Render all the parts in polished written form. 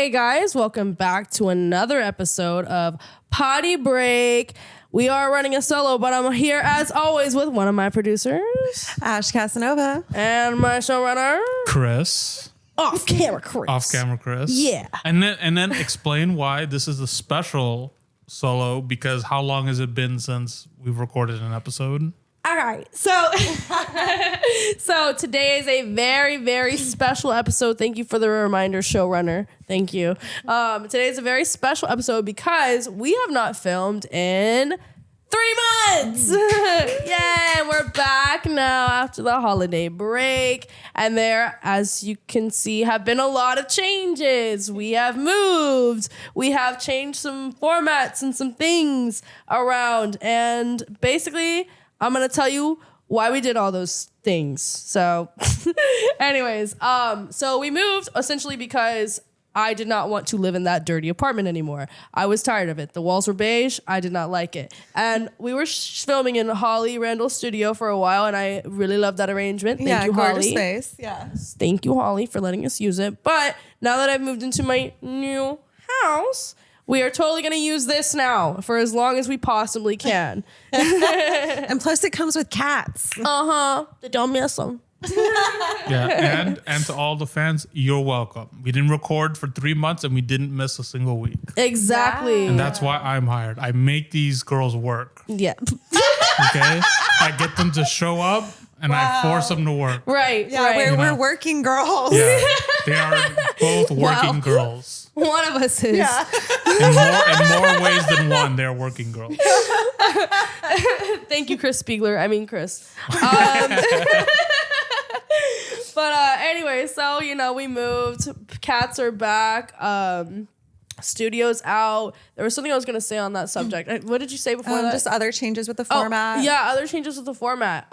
Hey guys, welcome back to another episode of Poddy Break. We are running a solo, but I'm here as always with one of my producers, Ash Casanova, and my showrunner, Chris. Off camera Chris. Yeah. And then explain why this is a special solo, because how long has it been since we've recorded an episode? All right, so today is a very, very special episode. Thank you for the reminder, showrunner. Thank you. Today is a very special episode because we have not filmed in 3 months. Yeah, we're back now after the holiday break. And there, as you can see, have been a lot of changes. We have moved. We have changed some formats and some things around. And basically, I'm going to tell you why we did all those things. So anyways, so we moved essentially because I did not want to live in that dirty apartment anymore. I was tired of it. The walls were beige. I did not like it. And we were filming in Holly Randall's studio for a while, and I really loved that arrangement. Thank you, Holly. Space. Yeah. Thank you, Holly, for letting us use it. But now that I've moved into my new house, we are totally going to use this now for as long as we possibly can. And plus it comes with cats. They don't miss them. Yeah, and to all the fans, you're welcome. We didn't record for 3 months and we didn't miss a single week. Exactly. And that's why I'm hired. I make these girls work. Yeah. Okay? I get them to show up and I force them to work. Right. Yeah, right. we're working girls. Yeah. They are both working girls. One of us is. Yeah. In more ways than one, they're working girls. Thank you, Chris Spiegler. I mean, Chris. But anyway, so, we moved. Cats are back. Studio's out. There was something I was going to say on that subject. What did you say before that? Just other changes with the format. Yeah, other changes with the format.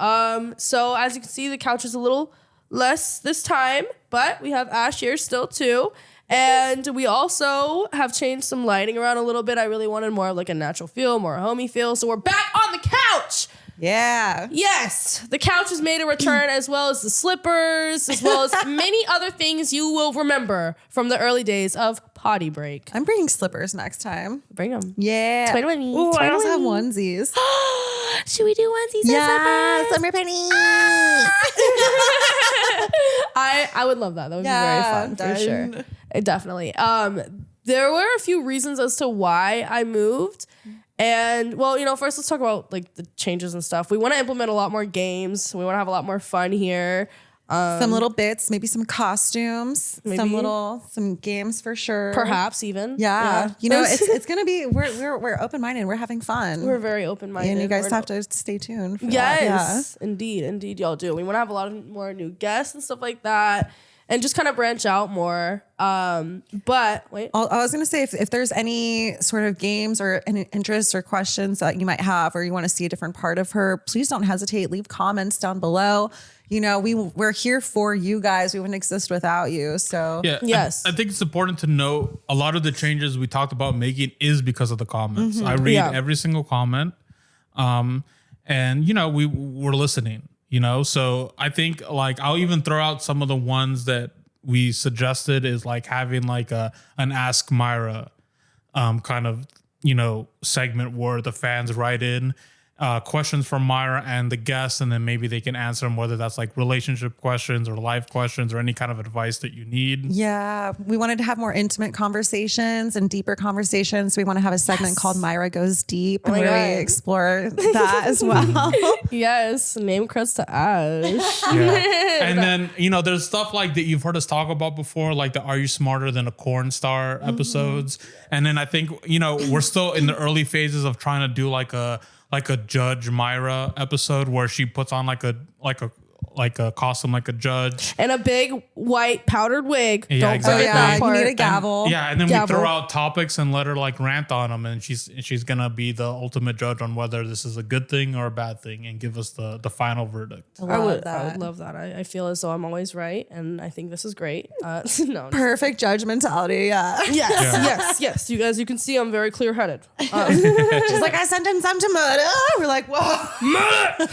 So as you can see, the couch is a little less this time, but we have Ash here still too. And we also have changed some lighting around a little bit. I really wanted more of like a natural feel, more homey feel. So we're back on the couch. Yeah. Yes, the couch has made a return, as well as the slippers, as well as many other things you will remember from the early days of Poddy Break. I'm bringing slippers next time. Bring them. Yeah. Ooh, I also have onesies. Should we do onesies? Yeah, summer penny. I would love that. That would be very fun for sure. Definitely. There were a few reasons as to why I moved. And well, first let's talk about like the changes and stuff. We want to implement a lot more games. We want to have a lot more fun here. Some little bits, maybe some costumes, some games for sure. Perhaps even. Yeah. It's gonna be we're open-minded. We're having fun. We're very open-minded. And you guys have to stay tuned for yes, that. Yeah. Indeed y'all do. We want to have a lot of more new guests and stuff like that. And just kind of branch out more. But wait. I was going to say, if there's any sort of games or any interests or questions that you might have, or you want to see a different part of her, please don't hesitate. Leave comments down below. We're here for you guys. We wouldn't exist without you. So yeah, yes. I think it's important to note a lot of the changes we talked about making is because of the comments. I read every single comment. And we're listening. So I think like I'll even throw out some of the ones that we suggested is like having like an Ask Myra kind of, segment where the fans write in questions from Myra and the guests, and then maybe they can answer them, whether that's like relationship questions or life questions or any kind of advice that you need. Yeah, we wanted to have more intimate conversations and deeper conversations. We want to have a segment called Myra Goes Deep, and where we explore that as well. Yes, name credits to Ash. Yeah. And then, there's stuff like that you've heard us talk about before, like the Are You Smarter Than a Corn Star episodes. And then I think, we're still in the early phases of trying to do like a Judge Myra episode where she puts on like a costume like a judge and a big white powdered wig. Yeah, Don't exactly. forget that part. You need a gavel. And then we throw out topics and let her like rant on them, and she's gonna be the ultimate judge on whether this is a good thing or a bad thing and give us the final verdict. I would love that. I feel as though I'm always right, and I think this is great. No, perfect judge mentality. Yeah. Yes. You guys, you can see I'm very clear headed. She's like, I sent in some to murder. We're like, whoa, murder.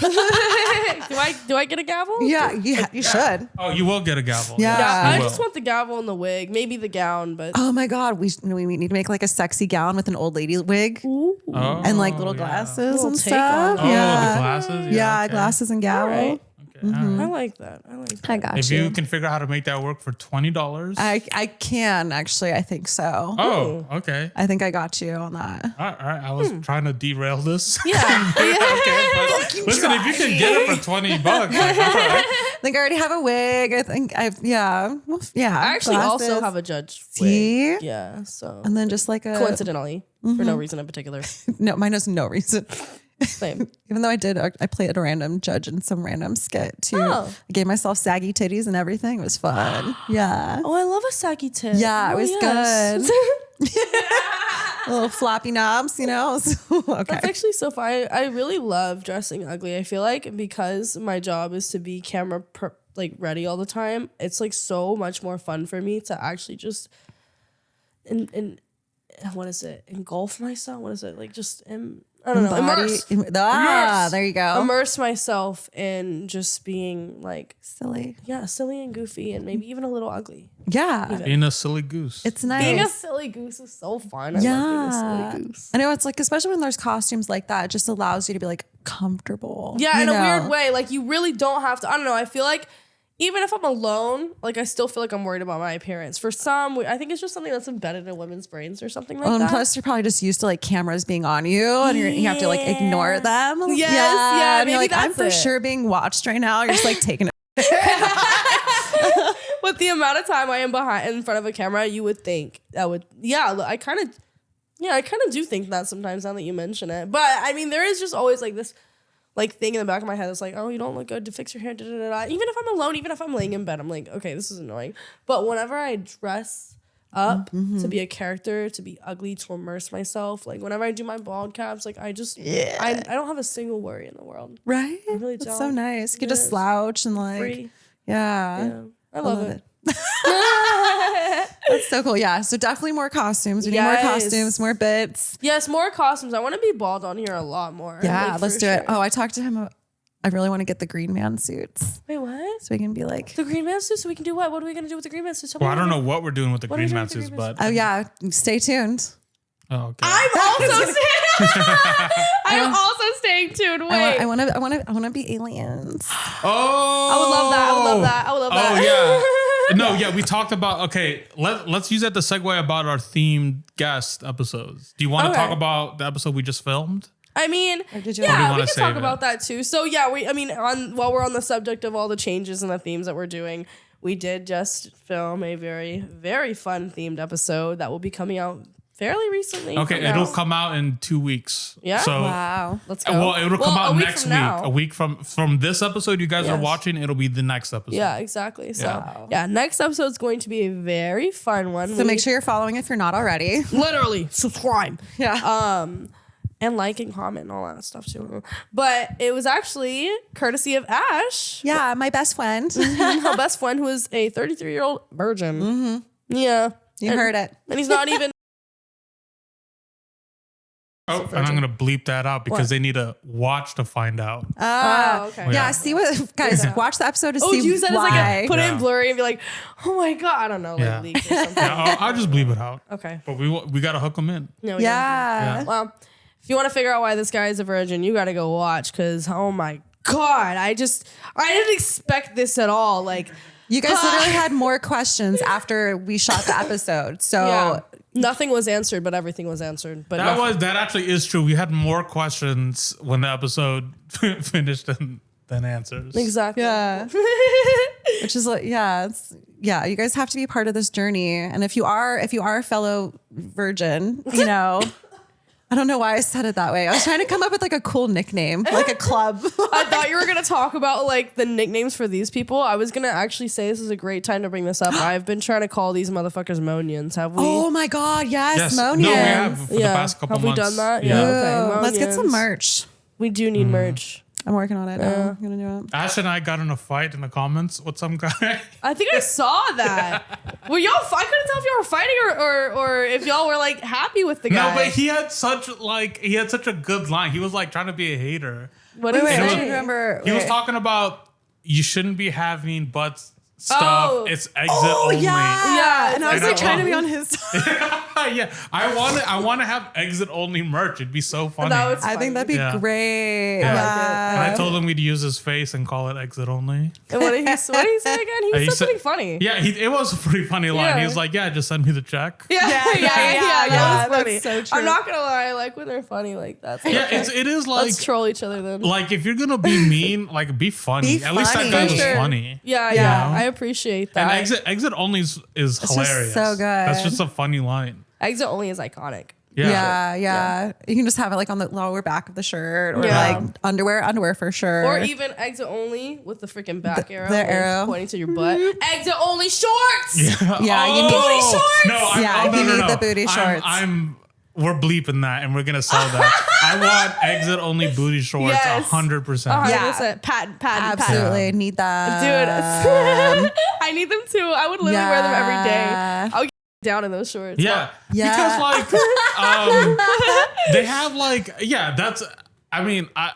Do I get a gavel? gavel? Yeah, you should. Oh, you will get a gavel. Yeah. Yeah, I You just will. want the gavel and the wig, maybe the gown, but Oh my God, we need to make like a sexy gown with an old lady wig Oh, and like little yeah. glasses Little and take on stuff. it. Oh, Yeah, the glasses. yeah, okay. glasses and gavel. All right. Okay, all right. I like that. I like that. I got If you. you can figure out how to make that work for $20. I can actually. I think so. Oh, okay. I think I got you on that. All right. I was trying to derail this. Yeah. Okay, but listen, if you can get it for $20, like, all right. I think I already have a wig. I think yeah. I actually also glasses. have a judge See? wig. Yeah, so And then just like a coincidentally, for no reason in particular. no, mine has no reason. Same. Even though I played a random judge in some random skit too. Oh. I gave myself saggy titties and everything. It was fun. Yeah. Oh, I love a saggy tit. Yeah, it Oh, was yes. good. Little floppy knobs, you know. Okay. That's actually so fun. I really love dressing ugly. I feel like because my job is to be camera ready all the time, it's like so much more fun for me to actually just what is it? Engulf myself? What is it? Like just I don't know. Immerse. There you go. Immerse myself in just being like Silly. silly and goofy and maybe even a little ugly. Yeah. Being a silly goose. It's nice. Being a silly goose is so fun. I love yeah. being a silly goose. I know it's like, especially when there's costumes like that, it just allows you to be like comfortable. Yeah, you in a know? weird way. Like you really don't have to. I don't know. I feel like even if I'm alone, like I still feel like I'm worried about my appearance. For some, I think it's just something that's embedded in women's brains or something like And that. plus, you're probably just used to like cameras being on you, and you have to like ignore them. Yes, yeah, And you're maybe like, I'm that's for it. sure being watched right now. You're just like taking it. With the amount of time I am in front of a camera, you would think that would. Yeah, I kind of do think that sometimes now that you mention it. But I mean, there is just always like this. Like thing in the back of my head that's like, oh, you don't look good to fix your hair. Da, da, da, da. Even if I'm alone, even if I'm laying in bed, I'm like, okay, this is annoying. But whenever I dress up to be a character, to be ugly, to immerse myself, like whenever I do my bald caps, like I just, I don't have a single worry in the world. Right? I really It's don't. so nice. You could Yes. just slouch and like, Free. yeah. Yeah, I love it. That's so cool. Yeah. So definitely more costumes. We need more Yes. costumes, more bits. Yes, more costumes. I want to be bald on here a lot more. Yeah. like, Let's for do it. sure. Oh, I talked to him. I really want to get the Green Man suits Wait, what? so we can be like, The Green Man suit? So we can do what? What are we going to do with the Green Man suit? Tell Well, me I don't more. know what we're doing with the What are we Green doing Man with the suits, Green Man but oh yeah, stay tuned. oh, okay. I'm also staying tuned. Wait. I want to be aliens. Oh, I would love that. I would love that. I would love that. Oh yeah. No, yeah. We talked about let's use that to segue about our themed guest episodes. Do you want to Okay. talk about the episode we just filmed? I mean, did you- Or do you yeah, we wanna can save talk it? about that too. So yeah, while we're on the subject of all the changes and the themes that we're doing, we did just film a very, very fun themed episode that will be coming out fairly recently. Okay, from now. it'll come out in 2 weeks. Yeah? So Wow. Let's go. well, it'll come a out week next from week. now. A week from this episode you guys are Yes. watching, it'll be the next episode. Yeah, exactly. So yeah, next episode is going to be a very fun one. So make sure you're following if you're not already. literally subscribe. Yeah. And like and comment and all that stuff too. But it was actually courtesy of Ash, Yeah, my best friend. her best friend, who is a 33-year-old virgin. Mm-hmm. Yeah. You heard it. And he's not even. Oh, and I'm gonna bleep that out because What? they need to watch to find out. Okay. Yeah, Yeah. see what guys watch the episode to Oh, see use that as like why. a put it Yeah. in blurry and be like, oh my god, I don't know, like Yeah. leak or something. Yeah, I'll just bleep it out. Okay. But we gotta hook them in. No, we don't. Yeah. Well, if you want to figure out why this guy is a virgin, you got to go watch because oh my god, I didn't expect this at all. Like, You guys literally had more questions after we shot the episode. So yeah, nothing was answered, but everything was answered. But That actually is true. We had more questions when the episode finished than answers. exactly. yeah. Which is like, yeah, you guys have to be part of this journey. And if you are a fellow virgin, you know, I don't know why I said it that way. I was trying to come up with like a cool nickname, like a club. I thought you were gonna talk about like the nicknames for these people. I was gonna actually say this is a great time to bring this up. I've been trying to call these motherfuckers Monians. Have we? Oh my God, yes, Yes. Monians. No, we have for the past couple Have we months. done that? Yeah. Yeah. Okay. Let's get some Monians. merch. We do need merch. I'm working on it now. I'm gonna do it. Ash and I got in a fight in the comments with some guy. I think I saw that. Were y'all? I couldn't tell if y'all were fighting or if y'all were like happy with the guy. No, but he had such a good line. He was like trying to be a hater. What did he Wait, say? I don't remember. He was Wait. talking about you shouldn't be having butt stuff. It's exit only. Yeah. And I was And like trying to be on his side. Yeah, I want to have exit only merch. It'd be so funny. No, it's I think that'd be Yeah. great. Yeah. And I told him we'd use his face and call it exit only. And what did he say again? He said something funny. Yeah, it was a pretty funny line. Yeah. He was like, "Yeah, just send me the check." Yeah, Yeah, that was funny. that's so true. I'm not gonna lie, like when they're funny like that. Yeah, it is like Let's troll each other then. like if you're gonna be mean, like be funny. Be At least that funny. guy For was sure. funny. Yeah, Yeah. I appreciate And that. exit only is just hilarious. so good. That's just a funny line. Exit only is iconic. Yeah. You can just have it like on the lower back of the shirt or Yeah. like underwear for sure. Or even exit only with the freaking back arrow, the like, arrow. pointing to your butt. Exit only shorts. Yeah, you need booty shorts. No, Yeah, you need the booty shorts. We're bleeping that and we're gonna sell that. I want exit only booty shorts. Yes. 100%. Yeah. 100%. Patent. Absolutely need that. Dude, I need them too. I would literally wear them every day. Yeah. I'll get down in those shorts. Yeah. Yeah. Because they have like, that's, I mean, I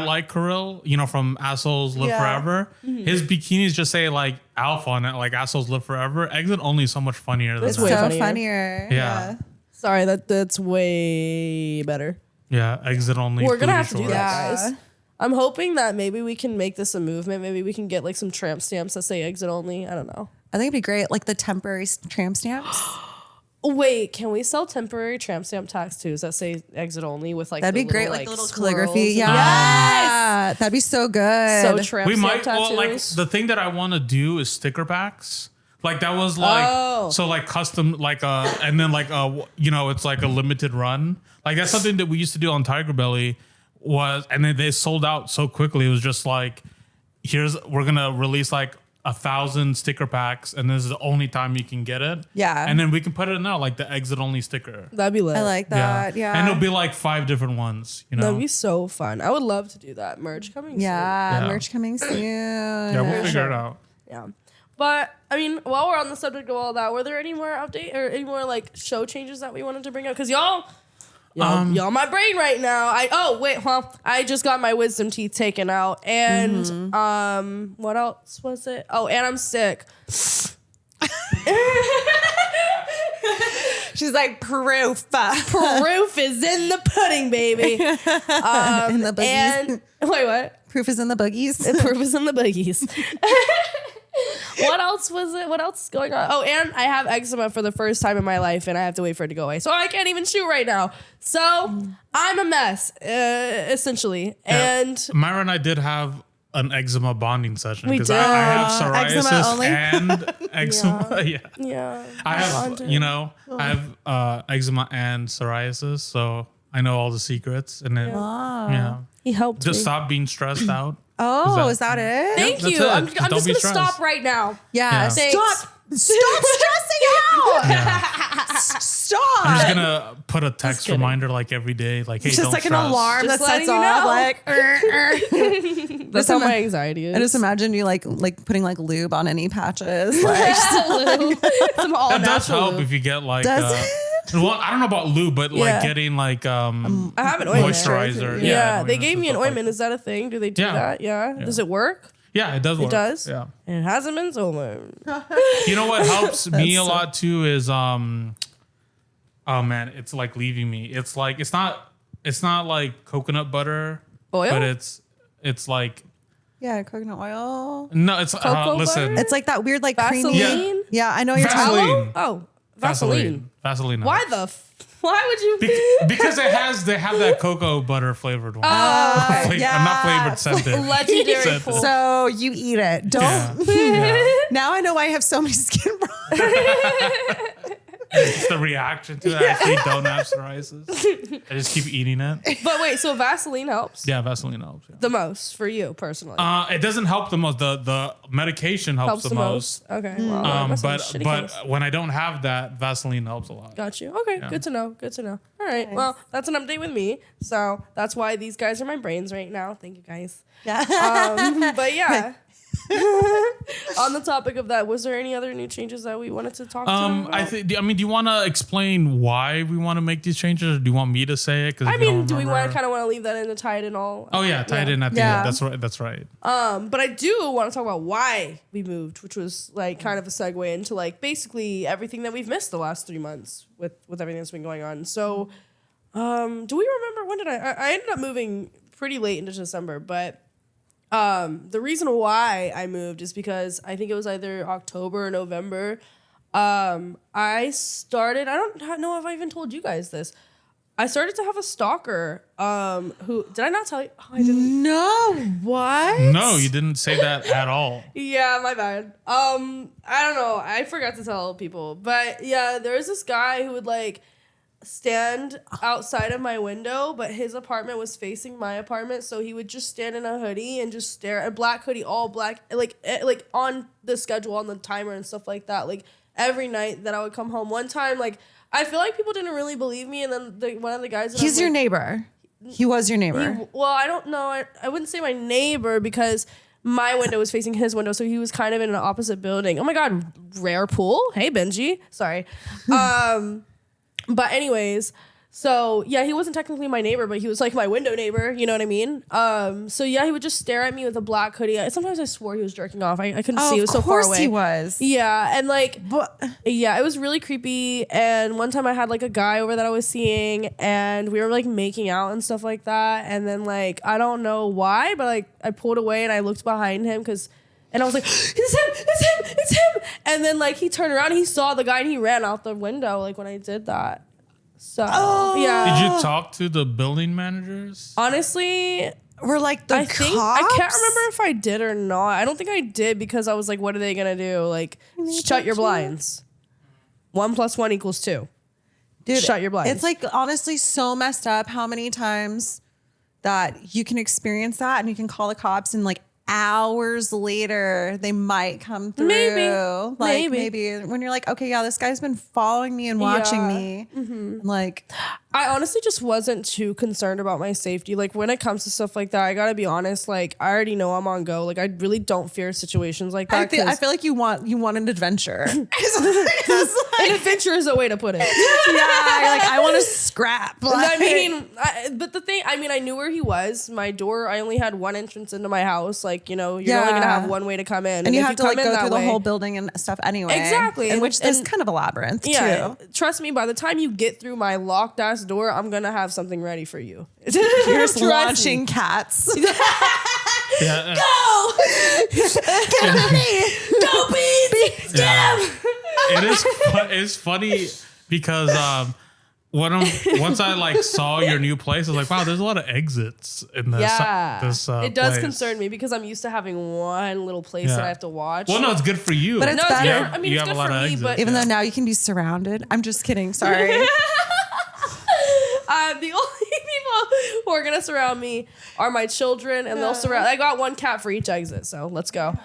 like Kirill, from Assholes Live Yeah. Forever. His bikinis just say like alpha on it, like Assholes Live Forever. Exit only is so much funnier than It's that. way So funnier. funnier. Yeah. Sorry, that's way better. Yeah, exit only. We're gonna booty have to do shorts. that, guys. Yeah. I'm hoping that maybe we can make this a movement. Maybe we can get like some tramp stamps that say exit only. I don't know. I think it'd be great, like the temporary tramp stamps. Wait, can we sell temporary tramp stamp tattoos that say exit only with like That'd the be great, little, like the little swirls calligraphy. and- Yeah, that'd be so good. So tramp We stamp might, tattoos. well, like the thing that I want to do is sticker packs. Like that was like, so like custom, like and then like it's like a limited run. Like that's something that we used to do on Tiger Belly and then they sold out so quickly. It was just like, we're gonna release like 1,000 sticker packs, and this is the only time you can get it. Yeah. and then we can put it in there like the exit only sticker. That'd be lit. I like that. Yeah. and it'll be like 5 different ones. That'd be so fun. I would love to do that. Merch coming soon. Yeah, Yeah. merch coming soon. Yeah, we'll figure it out. Yeah. But I mean, while we're on the subject of all that, were there any more update or any more like show changes that we wanted to bring up? Because y'all my brain right now. I just got my wisdom teeth taken out, and what else was it? Oh, and I'm sick. She's like proof. Proof is in the pudding, baby. In the boogies. And wait, what? Proof is in the boogies. Proof is in the boogies. What else was it? What else is going on? Oh, and I have eczema for the first time in my life, and I have to wait for it to go away. So I can't even shoot right now. So I'm a mess, essentially. Yeah. And Myra and I did have an eczema bonding session We because I have Eczema psoriasis only? and eczema. Yeah. yeah, I have, I have eczema and psoriasis, so I know all the secrets. And then, he helped just me. stop being stressed out. Oh, is that it? Thank that's you. it. I'm Just just don't be gonna stressed. stop right now. Yeah. Thanks. Stop stressing out. Stop. I'm just gonna put a text kidding. reminder like every day, like, hey, Just don't like stress. an alarm Just that sets letting you off. know. Like, That's how my anxiety is. I just imagine you like putting like lube on any patches. Like, Some all That does natural help lube. if you get like, Does well, I don't know about lube, but Yeah. like getting like I have an ointment. moisturizer. Yeah, they ointments gave and me an stuff like ointment. Is that a thing? Do they do Yeah. that? Yeah. Does it work? Yeah, it does work. It does? Yeah. And it hasn't been so long. You know what helps me a lot too is oh man, it's like leaving me. It's like it's not like coconut butter, Oil? but it's like yeah, coconut oil. no, it's Cocoa listen, butter? It's like that weird like Vaseline? creamy. Yeah, I know what you're talking Vaseline. Oh, Vaseline. Vaseline. Why helps. why would you? Because they have that cocoa butter flavored one. Oh, yeah. Not flavored scented. legendary Scented. pull. So you eat it. Don't. Yeah. Now I know why I have so many skin problems. It's the reaction to it. I actually don't have psoriasis. I just keep eating it. But wait, so Vaseline helps Yeah, Vaseline helps. Yeah. the most for you personally. It doesn't help the most. The medication helps the most. Okay. Well, that must be a But shitty case. when I don't have that, Vaseline helps a lot. Got you. Okay, good to know. Good to know. All right. Well, that's an update with me. So that's why these guys are my brains right now. Thank you guys. Yeah. But yeah. On the topic of that, was there any other new changes that we wanted to talk about? Do you want to explain why we want to make these changes, or do you want me to say it? Do we kind of want to leave that in the tie it and all? Oh yeah, tie it in at the end. That's right. But I do want to talk about why we moved, which was like kind of a segue into like basically everything that we've missed the last 3 months with everything that's been going on. So, do we remember when did I ended up moving pretty late into December, but the reason why I moved is because I think it was either October or November. I don't know if I even told you guys this. I started to have a stalker. Who did I not tell you? Oh, I didn't. No, what? No, you didn't say that at all. Yeah, my bad. I don't know. I forgot to tell people, but yeah, there was this guy who would like stand outside of my window, but his apartment was facing my apartment, so he would just stand in a hoodie and just stare, a black hoodie, all black, like on the schedule, on the timer and stuff like that, like every night that I would come home. One time, like I feel like people didn't really believe me, and then one of the guys, he's your neighbor. He was your neighbor. Well, I don't know. I wouldn't say my neighbor because my window was facing his window, so he was kind of in an opposite building. Oh my god, rare pool. Hey Benji, sorry. But anyways, so yeah, he wasn't technically my neighbor, but he was like my window neighbor. You know what I mean? So yeah, he would just stare at me with a black hoodie. Sometimes I swore he was jerking off. I couldn't see. It was so far away. Of course he was. Yeah, and like, yeah, it was really creepy. And one time I had like a guy over that I was seeing, and we were like making out and stuff like that. And then like, I don't know why, but like I pulled away and I looked behind him and I was like, it's him. And then like he turned around and he saw the guy and he ran out the window like when I did that. So, yeah. Did you talk to the building managers? Honestly, we're like the cops? I can't remember if I did or not. I don't think I did because I was like, what are they going to do? Like, shut your blinds. 1 + 1 = 2. Dude, shut your blinds. It's like honestly so messed up how many times that you can experience that and you can call the cops and like hours later they might come through. Maybe when you're like, okay, yeah, this guy's been following me and watching me. Mm-hmm. Like, I honestly just wasn't too concerned about my safety. Like when it comes to stuff like that, I gotta be honest. Like I already know I'm on go. Like I really don't fear situations like that. I feel like you want an adventure. An adventure is a way to put it. Yeah, you're like I want to scrap. Like, but the thing, I knew where he was. My door, I only had one entrance into my house. Like, you're only gonna have one way to come in, and you have to like go through the whole building and stuff anyway. Exactly, and which is kind of a labyrinth too. Trust me, by the time you get through my locked ass door, I'm gonna have something ready for you. You're just launching cats. Go! Get on me! Go, bees! Get him! It's funny because once I like saw your new place, I was like, wow, there's a lot of exits in this. It does concern me because I'm used to having one little place that I have to watch. Well, no, it's good for you. But it's better. It's good for me, but even though now you can be surrounded. I'm just kidding. Sorry. The only people who are gonna surround me are my children, and they'll surround. I got one cat for each exit, so let's go.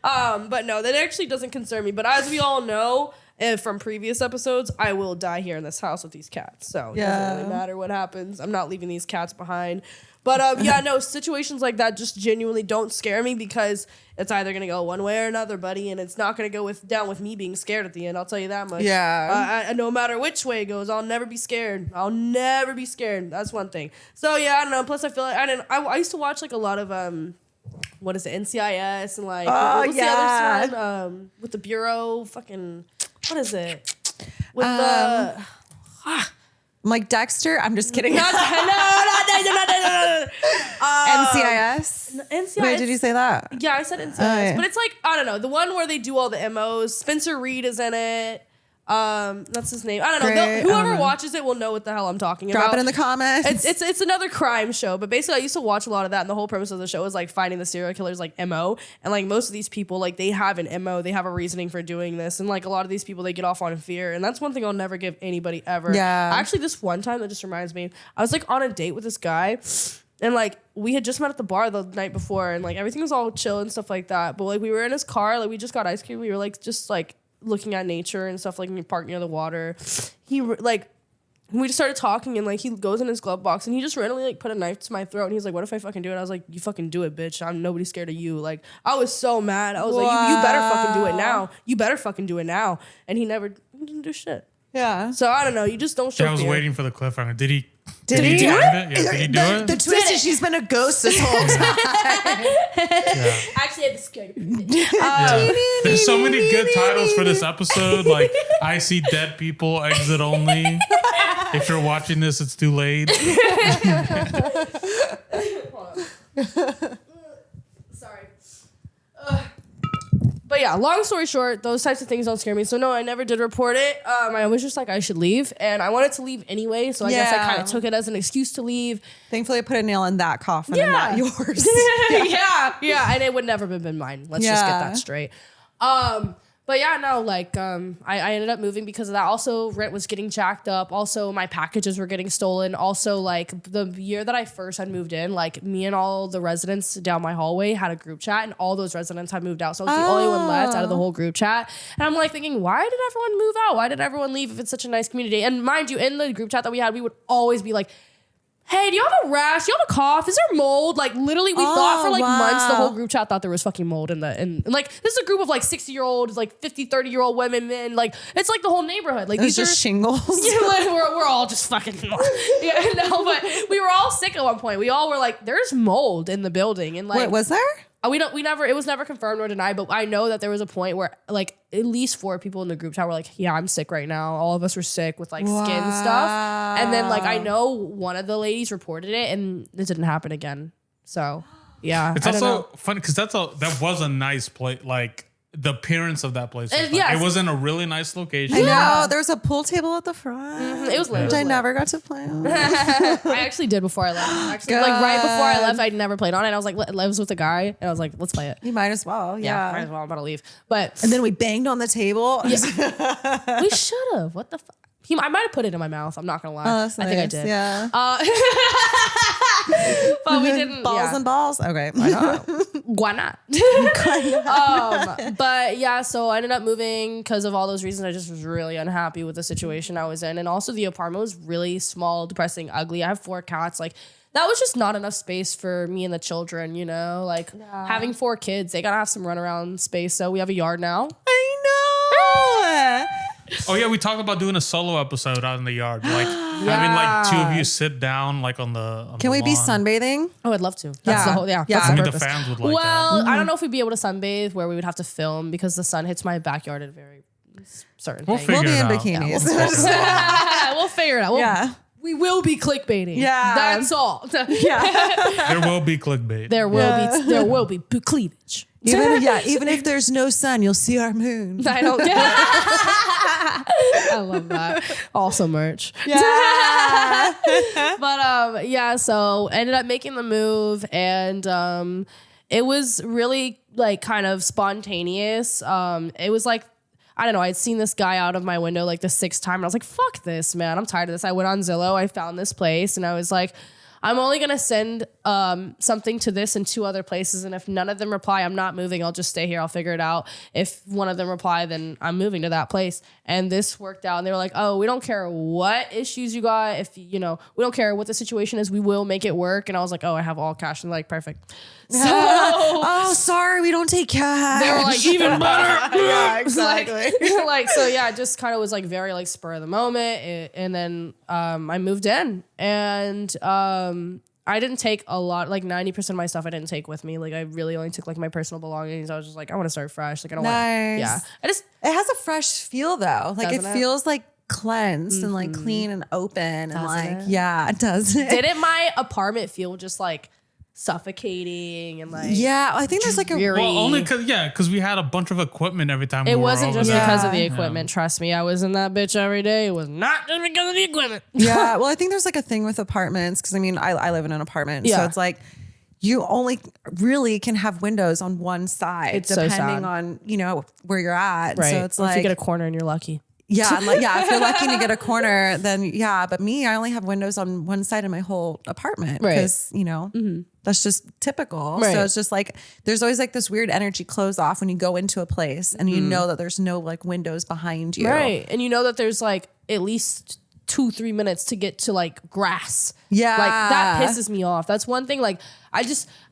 But no, that actually doesn't concern me. But as we all know, from previous episodes, I will die here in this house with these cats. So it doesn't really matter what happens. I'm not leaving these cats behind. But situations like that just genuinely don't scare me because it's either going to go one way or another, buddy. And it's not going to go down with me being scared at the end. I'll tell you that much. Yeah. No matter which way it goes, I'll never be scared. That's one thing. So yeah, I don't know. Plus I feel like I used to watch like a lot of, what is it? NCIS and like, what's the other one? With the Bureau, fucking, what is it? With the... I'm like Dexter. I'm just kidding. No. NCIS. NCIS. Wait, did you say that? Yeah, I said NCIS. But it's like, I don't know, the one where they do all the MOs. Spencer Reed is in it. That's his name. I don't know. Whoever watches it will know what the hell I'm talking about. Drop it in the comments. It's another crime show, but basically I used to watch a lot of that, and the whole premise of the show is like finding the serial killer's like MO, and like most of these people, like they have an MO, they have a reasoning for doing this, and like a lot of these people they get off on fear, and that's one thing I'll never give anybody ever. Yeah. Actually, this one time that just reminds me, I was like on a date with this guy. And like we had just met at the bar the night before, and like everything was all chill and stuff like that. But like we were in his car, like we just got ice cream. We were like just like looking at nature and stuff, like when you park near the water. He like we just started talking, and like he goes in his glove box and he just randomly like put a knife to my throat, and he's like, what if I fucking do it? I was like, you fucking do it, bitch. I'm nobody's scared of you. Like I was so mad. I was like, you better fucking do it now. You better fucking do it now. And he didn't do shit. Yeah. So I don't know. You just don't show I was fear. waiting for the cliffhanger. Did he do it? it? Yeah, did he do it? The twist is she's been a ghost this whole time. Actually, I had to scare you. There's so many good titles for this episode. Like, I see dead people, exit only. If you're watching this, it's too late. Sorry. But yeah, long story short, those types of things don't scare me. So no, I never did report it. I was just like, I should leave. And I wanted to leave anyway. So I guess I kind of took it as an excuse to leave. Thankfully, I put a nail in that coffin and not yours. yeah. And it would never have been mine. Let's just get that straight. But yeah, no, like, I ended up moving because of that. Also, rent was getting jacked up. Also, my packages were getting stolen. Also, like, the year that I first had moved in, like, me and all the residents down my hallway had a group chat, and all those residents had moved out. So I was the only one left out of the whole group chat. And I'm, like, thinking, why did everyone move out? Why did everyone leave if it's such a nice community? And mind you, in the group chat that we had, we would always be like, hey, do you have a rash? Do you have a cough? Is there mold? Like, literally, we thought for, like, months, the whole group chat thought there was fucking mold in and like, this is a group of, like, 60-year-olds, like, 50, 30-year-old women, men. Like, it's, like, the whole neighborhood. Like, It's these just are... shingles. Yeah, like, we're all just fucking... Yeah, no, but we were all sick at one point. We all were like, there's mold in the building. And, like... Wait, was there? It was never confirmed or denied, but I know that there was a point where like at least 4 people in the group chat were like, yeah, I'm sick right now. All of us were sick with like skin stuff. And then like, I know one of the ladies reported it and it didn't happen again. So yeah. It's also funny because that was a nice place. Like the appearance of that place. Was yes. It was in a really nice location. I know. There was a pool table at the front. Mm-hmm. It was lit. Which I never got to play on. I actually did before I left. Actually, like right before I left, I'd never played on it. I was like, I was with a guy and I was like, let's play it. You might as well. Yeah. Might as well. I'm about to leave. But And then we banged on the table. Yeah. We should have. What the fuck? I might have put it in my mouth. I'm not gonna lie. Oh, that's nice. I think I did. Yeah. But we didn't. Balls and balls. Okay. Why not? But yeah, so I ended up moving because of all those reasons. I just was really unhappy with the situation I was in, and also the apartment was really small, depressing, ugly. I have 4 cats. Like that was just not enough space for me and the children. You know, like having 4 kids, they gotta have some runaround space. So we have a yard now. I know. Oh yeah, we talked about doing a solo episode out in the yard, like having like 2 of you sit down, like on the. Can we be sunbathing? Oh, I'd love to. That's the whole. Yeah. Yeah. That's I the mean, the purpose. fans would like Well, that. I don't know if we'd be able to sunbathe where we would have to film because the sun hits my backyard at a very certain We'll thing. figure We'll be it in out. bikinis. We'll figure it out. We will be clickbaiting. Yeah. That's all. There will be clickbait. There will be cleavage. Even if there's no sun, you'll see our moon. I don't get I love that. Also merch. Yeah. But yeah, so ended up making the move and it was really like kind of spontaneous. It was like I don't know, I'd seen this guy out of my window like the 6th time and I was like, fuck this, man. I'm tired of this. I went on Zillow, I found this place and I was like, I'm only going to send something to this and 2 other places. And if none of them reply, I'm not moving. I'll just stay here. I'll figure it out. If one of them reply, then I'm moving to that place. And this worked out. And they were like, oh, we don't care what issues you got. If, we don't care what the situation is. We will make it work. And I was like, oh, I have all cash. And they're like, perfect. So, oh, sorry, we don't take cash. they were like, even better. Yeah, exactly. So yeah, it just kind of was like very like spur of the moment. And then I moved in and I didn't take a lot, like 90% of my stuff I didn't take with me. Like I really only took like my personal belongings. I was just like, I want to start fresh. Like I don't want, yeah. It has a fresh feel though. Like it feels like cleansed and like clean and open and like, yeah, it does. Didn't my apartment feel just like suffocating and like I think there's like a well, only because we had a bunch of equipment every time. It we wasn't were just over there. because of the equipment. Trust me, I was in that bitch every day. It was not just because of the equipment. Yeah, well, I think there's like a thing with apartments because I mean, I live in an apartment, so it's like you only really can have windows on one side, depending on where you're at. Right. So it's or like if you get a corner and you're lucky. Yeah, if you're lucky to get a corner, then yeah. But me, I only have windows on one side of my whole apartment because that's just typical. Right. So it's just like there's always like this weird energy close off when you go into a place and you know that there's no like windows behind you. Right, and you know that there's like at least 2-3 minutes to get to like grass. Yeah. Like that pisses me off. That's one thing. Like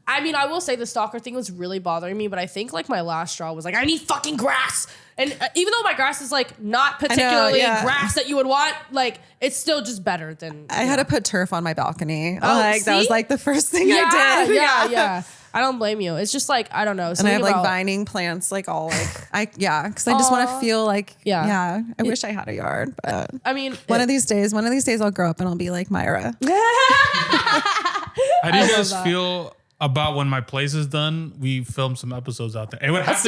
I mean, I will say the stalker thing was really bothering me, but I think like my last straw was like, I need fucking grass. And even though my grass is like not particularly grass that you would want, like it's still just better than. I had to put turf on my balcony. Oh, like that was like the first thing I did. Yeah. I don't blame you. It's just like, I don't know. And I have like vining plants, like all like, because I just want to feel like, I wish I had a yard, but I mean, one of these days I'll grow up and I'll be like Myra. How do you guys feel about when my place is done? We film some episodes out there. It would have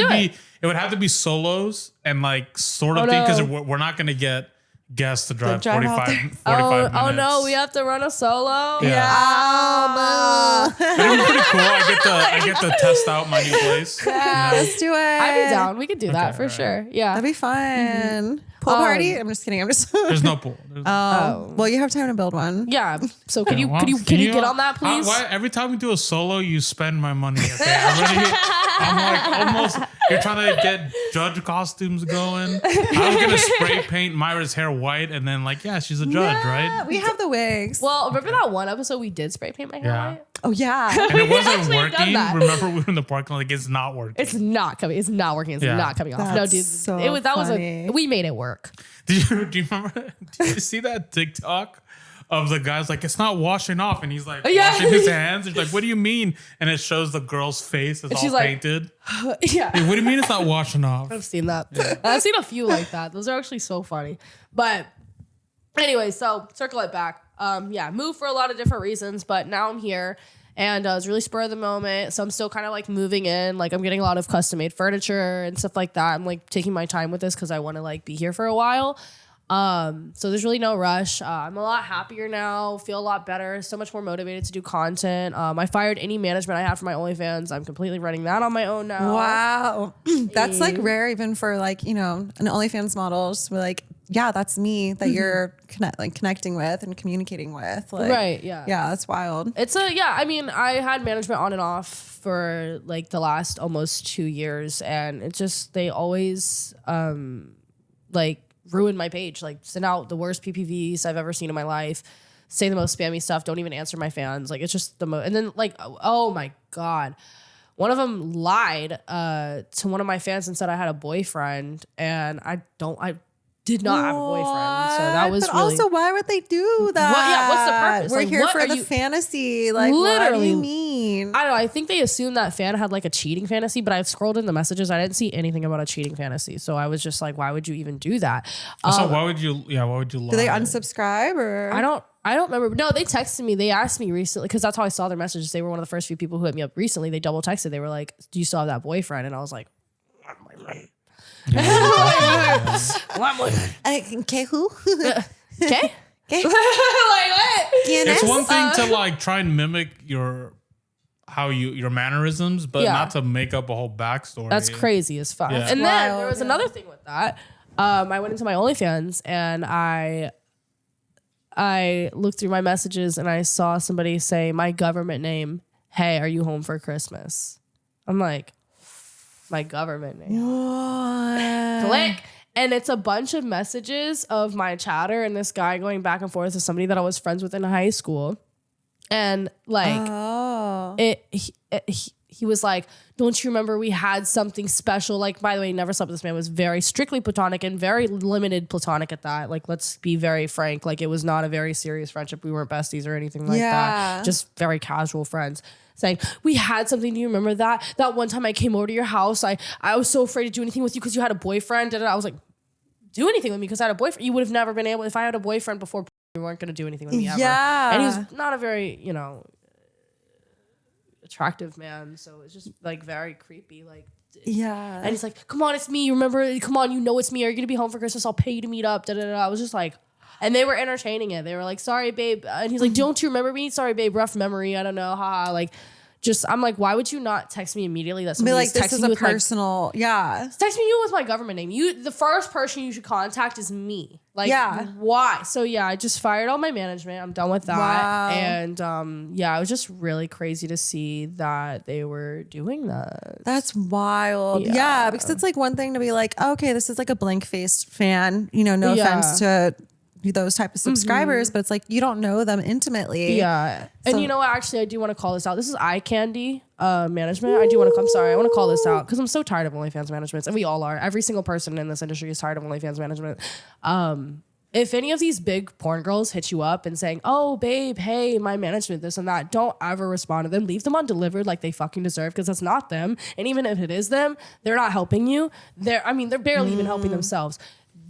to be solos and like sort of thing because we're not going to get guests to drive 45 minutes. Oh no, we have to run a solo. Yeah. It'll be pretty cool. I get to test out my new place. Yeah, let's do it. I'd be down. We could do that for sure. Yeah, that'd be fun. Pool party? I'm just kidding. There's no pool. Well, you have time to build one. Yeah. So can you get on that, please? Why every time we do a solo, you spend my money? Okay, I'm like almost. You're trying to get judge costumes going. I was gonna spray paint Myra's hair white, and then like, she's a judge, right? We have the wigs. Well, remember that one episode we did spray paint my hair white? Oh yeah, and it wasn't working. Remember, we were in the parking lot. Like, it's not working. It's not coming. It's not working. It's not coming off. No, dude. So it was that funny. we made it work. Do you remember? Did you see that TikTok of the guy's like, it's not washing off, and he's like washing his hands? He's like, what do you mean? And it shows the girl's face is all painted. Yeah. Like, what do you mean it's not washing off? I've seen that. Yeah. I've seen a few like that. Those are actually so funny. But anyway, so circle it back. Moved for a lot of different reasons, but now I'm here. And it's really spur of the moment. So I'm still kind of like moving in. Like I'm getting a lot of custom made furniture and stuff like that. I'm like taking my time with this because I want to like be here for a while. So there's really no rush. I'm a lot happier now, feel a lot better, so much more motivated to do content. I fired any management I had for my OnlyFans. I'm completely running that on my own now. Wow. That's like rare even for like, an OnlyFans model. Just be like, yeah, that's me that you're connecting with and communicating with. Like, right. Yeah. Yeah. That's wild. I mean, I had management on and off for like the last almost 2 years, and it just, they always, like ruin my page, like send out the worst PPVs I've ever seen in my life, say the most spammy stuff, don't even answer my fans. Like it's just the most. And then like, oh my God. One of them lied to one of my fans and said I had a boyfriend, and I did not have a boyfriend. So that was but really... also, why would they do that? What's the purpose? We're like, here for the fantasy. Like, literally, what do you mean? I don't know. I think they assumed that fan had like a cheating fantasy, but I've scrolled in the messages. I didn't see anything about a cheating fantasy. So I was just like, why would you even do that? So why would you lie? Do they unsubscribe or? I don't remember. No, they texted me. They asked me recently because that's how I saw their messages. They were one of the first few people who hit me up recently. They double texted. They were like, do you still have that boyfriend? And I was like, Okay, who? Okay. Like what? It's one thing to like try and mimic your mannerisms, but not to make up a whole backstory. That's crazy as fuck. Yeah. And then there was another thing with that. I went into my OnlyFans and I looked through my messages and I saw somebody say my government name. Hey, are you home for Christmas? I'm like, my government name. What? Click. And it's a bunch of messages of my chatter and this guy going back and forth with somebody that I was friends with in high school. And like, he was like, don't you remember we had something special? Like, by the way, never slept with this man. It was very strictly platonic and very limited platonic at that. Like, let's be very frank. Like, it was not a very serious friendship. We weren't besties or anything like that. Just very casual friends. Saying, we had something. Do you remember that? That one time I came over to your house, I was so afraid to do anything with you because you had a boyfriend. And I was like, do anything with me because I had a boyfriend. You would have never been able, if I had a boyfriend before, you weren't going to do anything with me ever. Yeah. And he was not a very, attractive man. So it's just like very creepy. Like, yeah. And he's like, come on, it's me. You remember, come on, it's me. Are you going to be home for Christmas? I'll pay you to meet up. I was just like, and they were entertaining it. They were like, sorry, babe. And he's like, don't you remember me? Sorry, babe. Rough memory. I don't know. Haha. Like, I'm like, why would you not text me immediately that somebody like, this is a personal, text me you with my government name. The first person you should contact is me. Like, why? So I just fired all my management. I'm done with that. Wow. And it was just really crazy to see that they were doing that. That's wild. Yeah, because it's like one thing to be like, okay, this is like a blank-faced fan. No offense to those type of subscribers, but it's like you don't know them intimately. Yeah. And you know what? Actually, I do want to call this out. This is eye candy management. I want to call this out because I'm so tired of OnlyFans management, and we all are. Every single person in this industry is tired of OnlyFans management. If any of these big porn girls hit you up and saying, "Oh, babe, hey, my management, this and that," don't ever respond to them. Leave them undelivered like they fucking deserve, because that's not them. And even if it is them, they're not helping you. They're barely even helping themselves.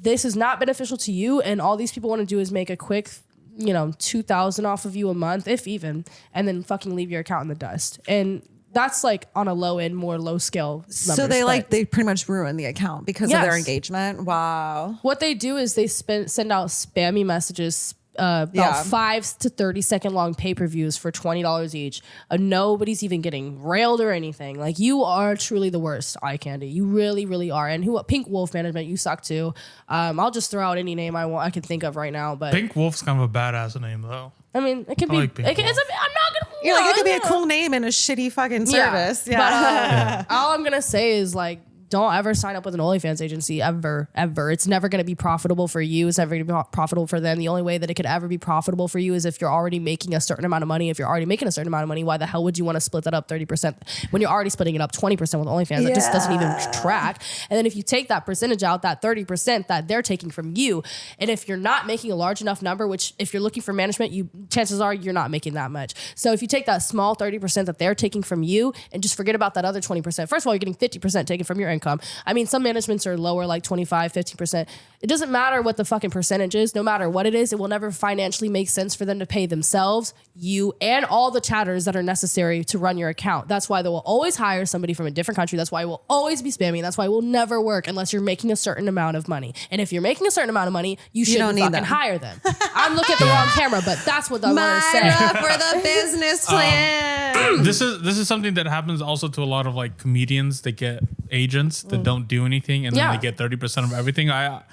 This is not beneficial to you, and all these people want to do is make a quick, $2,000 off of you a month, if even, and then fucking leave your account in the dust. And that's like on a low end, more low scale numbers. So they pretty much ruin the account because of their engagement. Wow. What they do is they send out spammy messages, about 5 to 30 second long pay-per-views for $20 each. Nobody's even getting railed or anything. Like, you are truly the worst, eye candy. You really, really are. And Pink Wolf management, you suck too. I'll just throw out any name I can think of right now. But Pink Wolf's kind of a badass name though. I mean, it could be. Like I'm not gonna. You're like, it could be a cool name in a shitty fucking service. But all I'm gonna say is, like, don't ever sign up with an OnlyFans agency ever. It's never going to be profitable for you. It's never going to be profitable for them. The only way that it could ever be profitable for you is if you're already making a certain amount of money. If you're already making a certain amount of money, why the hell would you want to split that up 30% when you're already splitting it up 20% with OnlyFans? It just doesn't even track. And then if you take that percentage out, that 30% that they're taking from you, and if you're not making a large enough number, which if you're looking for management, chances are you're not making that much. So if you take that small 30% that they're taking from you and just forget about that other 20%, first of all, you're getting 50% taken from your income. I mean, some managements are lower, like 25, 15%. It doesn't matter what the fucking percentage is. No matter what it is, it will never financially make sense for them to pay themselves, you, and all the chatters that are necessary to run your account. That's why they will always hire somebody from a different country. That's why it will always be spammy. That's why it will never work unless you're making a certain amount of money. And if you're making a certain amount of money, you shouldn't fucking hire them. I'm looking at the wrong camera, but that's what I want to say. Myra for the business plan. This is something that happens also to a lot of like comedians. They get agents that don't do anything, and then they get 30% of everything. A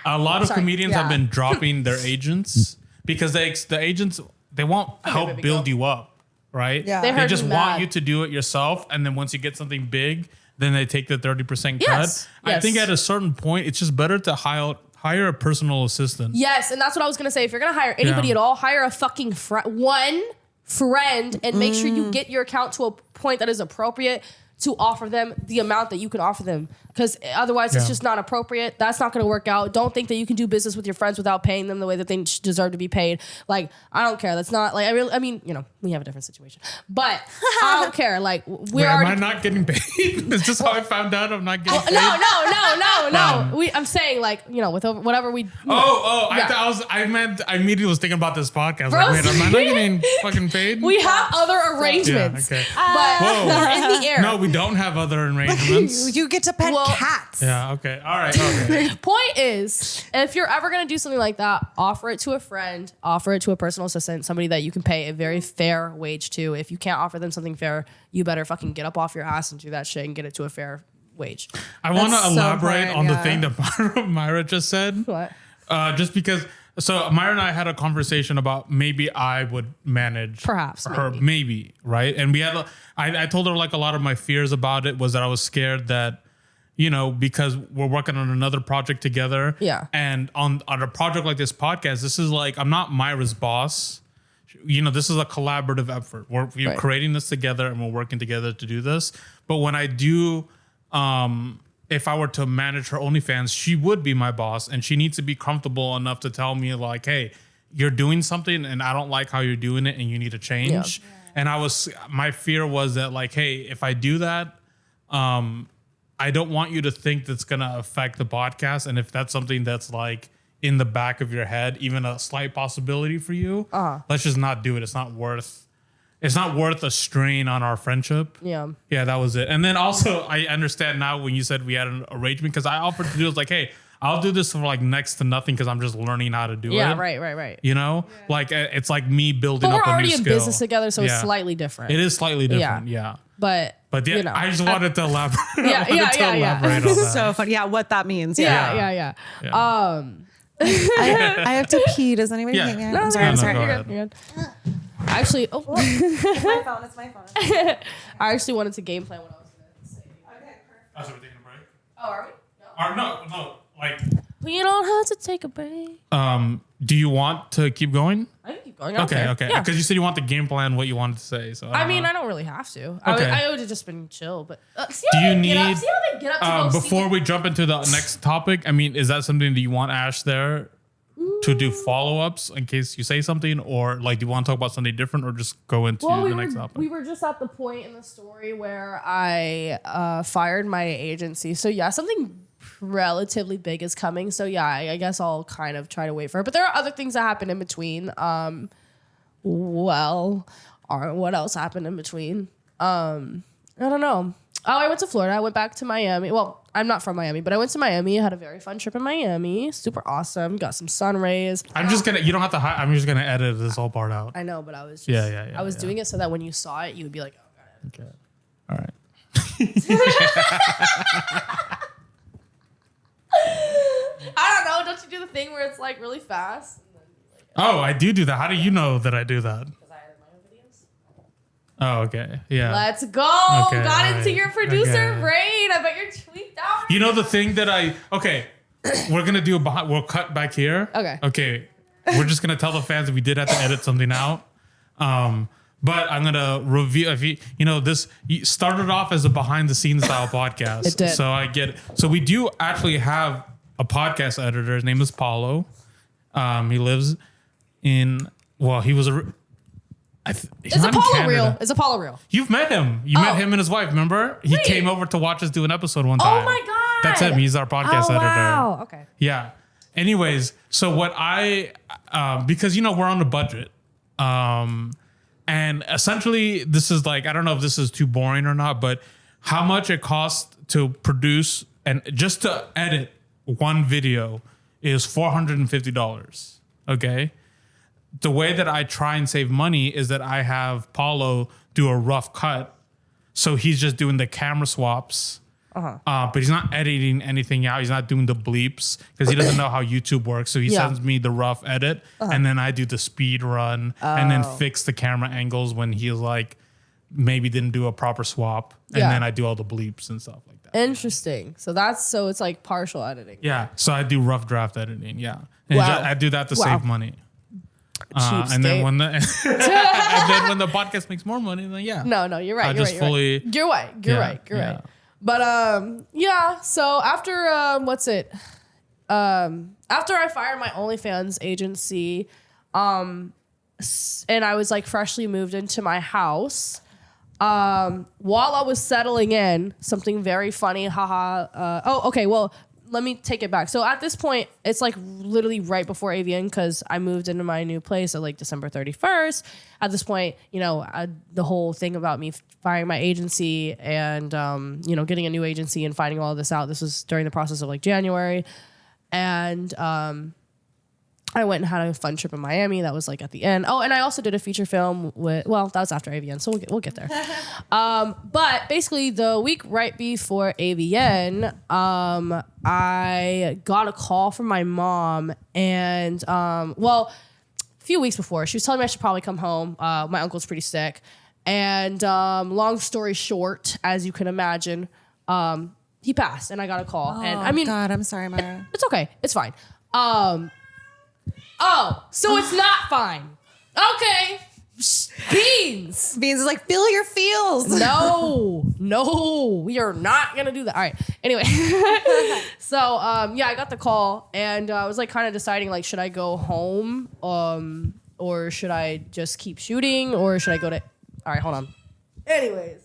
lot of comedians have been dropping their agents because the agents, they won't help build you up, right? Yeah. They just want you to do it yourself, and then once you get something big, then they take the 30% cut. I think at a certain point, it's just better to hire a personal assistant. Yes, and that's what I was gonna say. If you're gonna hire anybody at all, hire a fucking one friend and make sure you get your account to a point that is appropriate to offer them the amount that you can offer them. Because otherwise it's just not appropriate. That's not going to work out. Don't think that you can do business with your friends without paying them the way that they deserve to be paid. Like, I don't care. That's not like, I mean, we have a different situation, but I don't care. Like, am I not getting paid? Is this how I found out I'm not getting paid? No. I'm saying, like, with whatever we. I immediately was thinking about this podcast. Like, wait, am I not getting fucking paid? We have other arrangements. Yeah, okay. But we're in the air. No, we don't have other arrangements. You get to pet cats. Yeah, okay. All right. Okay. Point is, if you're ever going to do something like that, offer it to a friend, offer it to a personal assistant, somebody that you can pay a very fair wage to. If you can't offer them something fair, you better fucking get up off your ass and do that shit and get it to a fair wage. I want to elaborate on the thing that Myra just said. What? Just because, so Myra and I had a conversation about maybe I would manage perhaps her, maybe, right? And we had, I told her like a lot of my fears about it was that I was scared that, because we're working on another project together. Yeah. And on a project like this podcast, this is like, I'm not Myra's boss. This is a collaborative effort. We're creating this together and we're working together to do this. But when I do, if I were to manage her OnlyFans, she would be my boss, and she needs to be comfortable enough to tell me like, hey, you're doing something and I don't like how you're doing it and you need to change. Yeah. And my fear was that like, hey, if I do that, I don't want you to think that's going to affect the podcast. And if that's something that's like in the back of your head, even a slight possibility for you, let's just not do it. It's not worth a strain on our friendship. Yeah. Yeah, that was it. And then also I understand now when you said we had an arrangement, because I offered to do it like, hey, I'll do this for like next to nothing because I'm just learning how to do it. Yeah, right. Like it's like me building up a new skill. But we're already in business together, so it's slightly different. It is slightly different, yeah. But yeah, I just wanted to elaborate. elaborate on that. So funny. Yeah, what that means. Yeah. I have to pee. Does anybody hate me? No, I'm sorry. You're good. Actually, it's my phone. I actually wanted to game plan what I was going to say. Okay, perfect. So we're taking a break? Oh, are we? No. Like, We don't have to take a break. Do you want to keep going? I can keep going. Okay. Yeah. Because you said you want the game plan, what you wanted to say. So I mean, I don't really have to. Okay. I would have just been chill. But see do how you they need? see how they get up to go before see we jump into the next topic, I mean, is that something that you want Ash there to do follow-ups in case you say something, or like do you want to talk about something different, or just go into the next topic? We were just at the point in the story where I fired my agency. So yeah, something relatively big is coming. So yeah, I guess I'll kind of try to wait for it. But there are other things that happen in between. What else happened in between? I don't know. Oh, I went to Florida. I went back to Miami. Well, I'm not from Miami, but I went to Miami. I had a very fun trip in Miami. Super awesome. Got some sun rays. I'm just gonna. You don't have to. I'm just gonna edit this whole part out. I know, but I was just, Yeah. I was doing it so that when you saw it, you would be like, oh, God. Okay. All right. I don't know. Don't you do the thing where it's like really fast? Oh, I do that. How do you know that I do that? Because I edit my own videos. Oh, okay. Yeah. Let's go. Okay, Got all into right. your producer Okay. brain. I bet you're tweaked out. You know the thing that we're gonna do we'll cut back here. Okay. We're just gonna tell the fans that we did have to edit something out. But I'm gonna review if this started off as a behind the scenes style podcast. It did. So I get it. So we do actually have a podcast editor. His name is Paulo. He lives in he was It's Apollo real. It's Apollo real. You've met him. You met him and his wife, remember? He came over to watch us do an episode one time. Oh my God. That's him. He's our podcast editor. Wow. Okay. Yeah. Anyways, so what because we're on a budget. And essentially this is like, I don't know if this is too boring or not, but how much it costs to produce and just to edit one video is $450. Okay. The way that I try and save money is that I have Paulo do a rough cut. So he's just doing the camera swaps. But he's not editing anything out. He's not doing the bleeps because he doesn't know how YouTube works. So he sends me the rough edit and then I do the speed run and then fix the camera angles when he's like maybe didn't do a proper swap. And then I do all the bleeps and stuff like that. Interesting. So it's like partial editing. Yeah. So I do rough draft editing. Yeah. And I do that to save money. And then when the podcast makes more money, then No, you're right. You're right. But so after after I fired my OnlyFans agency, and I was like freshly moved into my house, while I was settling in, something very funny, let me take it back. So at this point, it's like literally right before AVN because I moved into my new place at like December 31st. At this point, the whole thing about me firing my agency and, getting a new agency and finding all of this out, this was during the process of like January. And I went and had a fun trip in Miami. That was like at the end. Oh, and I also did a feature film that was after AVN, so we'll get there. But basically the week right before AVN, I got a call from my mom and, a few weeks before, she was telling me I should probably come home. My uncle's pretty sick. And long story short, as you can imagine, he passed and I got a call. Oh, and I mean, God, I'm sorry, Myra. It's okay. It's fine. So it's not fine. Okay. Beans. Beans is like, feel your feels. No, we are not going to do that. All right. Anyway. So, I got the call and I was like kind of deciding like, should I go home? Or should I just keep shooting or should I go to, all right, hold on. Anyways,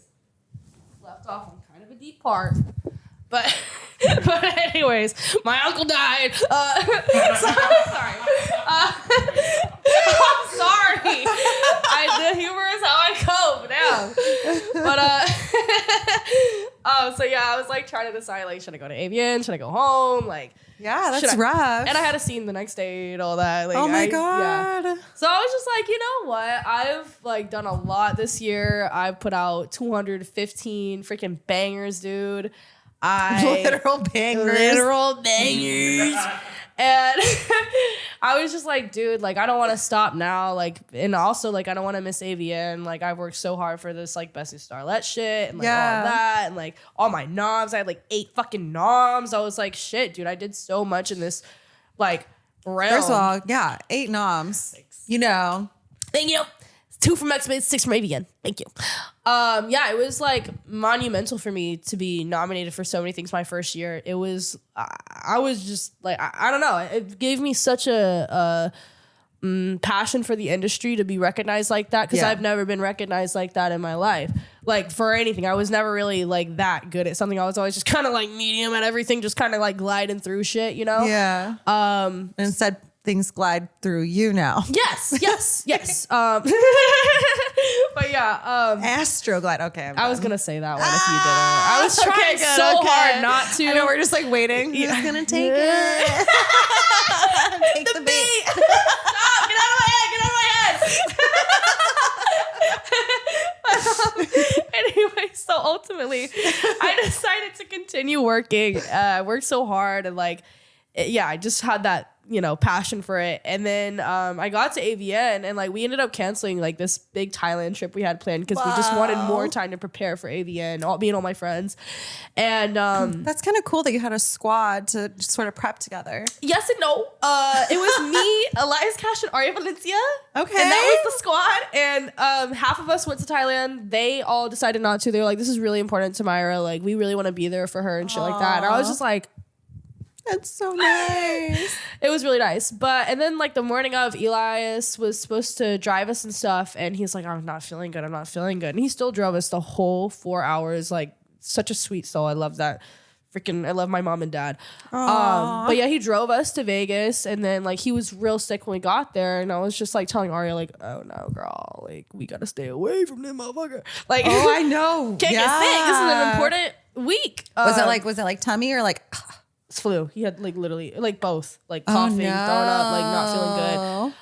left off on kind of a deep part, but anyways, my uncle died. Sorry. I'm sorry. The humor is how I cope now. But I was like trying to decide like, should I go to AVN? Should I go home? Like, yeah, that's rough. And I had a scene the next day and all that. Like, oh my God. Yeah. So I was just like, you know what? I've like done a lot this year. I've put out 215 freaking bangers, dude. Literal bangers. And I was just like, dude, like, I don't want to stop now. Like, and also, like, I don't want to miss AVN. Like, I've worked so hard for this, like, Best New Starlet shit and, like, all of that. And, like, all my noms. I had, like, 8 fucking noms. I was like, shit, dude, I did so much in this, like, realm. First of all, 8 noms. Thanks. You know. Thank you. 2 from X-Men, 6 from AVN. Thank you. Yeah, it was like monumental for me to be nominated for so many things my first year. It was, I was just like, I don't know. It gave me such a passion for the industry to be recognized like that, because I've never been recognized like that in my life. Like, for anything, I was never really like that good at something. I was always just kind of like medium at everything, just kind of like gliding through shit, you know? Yeah. Instead, things glide through you now. Yes. But yeah, Astroglide. Okay, I was gonna say that one if you didn't. I was trying hard not to. I know, we're just like waiting. Who's gonna take it? Take the beat. Stop! Get out of my head! Anyway, so ultimately, I decided to continue working. I worked so hard and like, I just had that, you know, passion for it. And then I got to AVN and like we ended up canceling like this big Thailand trip we had planned because we just wanted more time to prepare for AVN, me and all my friends. And that's kind of cool that you had a squad to just sort of prep together. Yes and no. It was me, Elias Cash, and Aria Valencia. Okay. And that was the squad. And half of us went to Thailand. They all decided not to. They were like, this is really important to Myra. Like, we really want to be there for her and shit like that. And I was just like, that's so nice. It was really nice. And then like the morning of, Elias was supposed to drive us and stuff. And he's like, I'm not feeling good. And he still drove us the whole 4 hours. Like, such a sweet soul. I love that. I love my mom and dad. But yeah, he drove us to Vegas. And then like he was real sick when we got there. And I was just like telling Aria, like, oh no, girl, like we got to stay away from them motherfucker. Like, oh, I know. Can't get sick. This is an important week. Was it like tummy or like... flu? He had like literally like both, like coughing, throwing up, like not feeling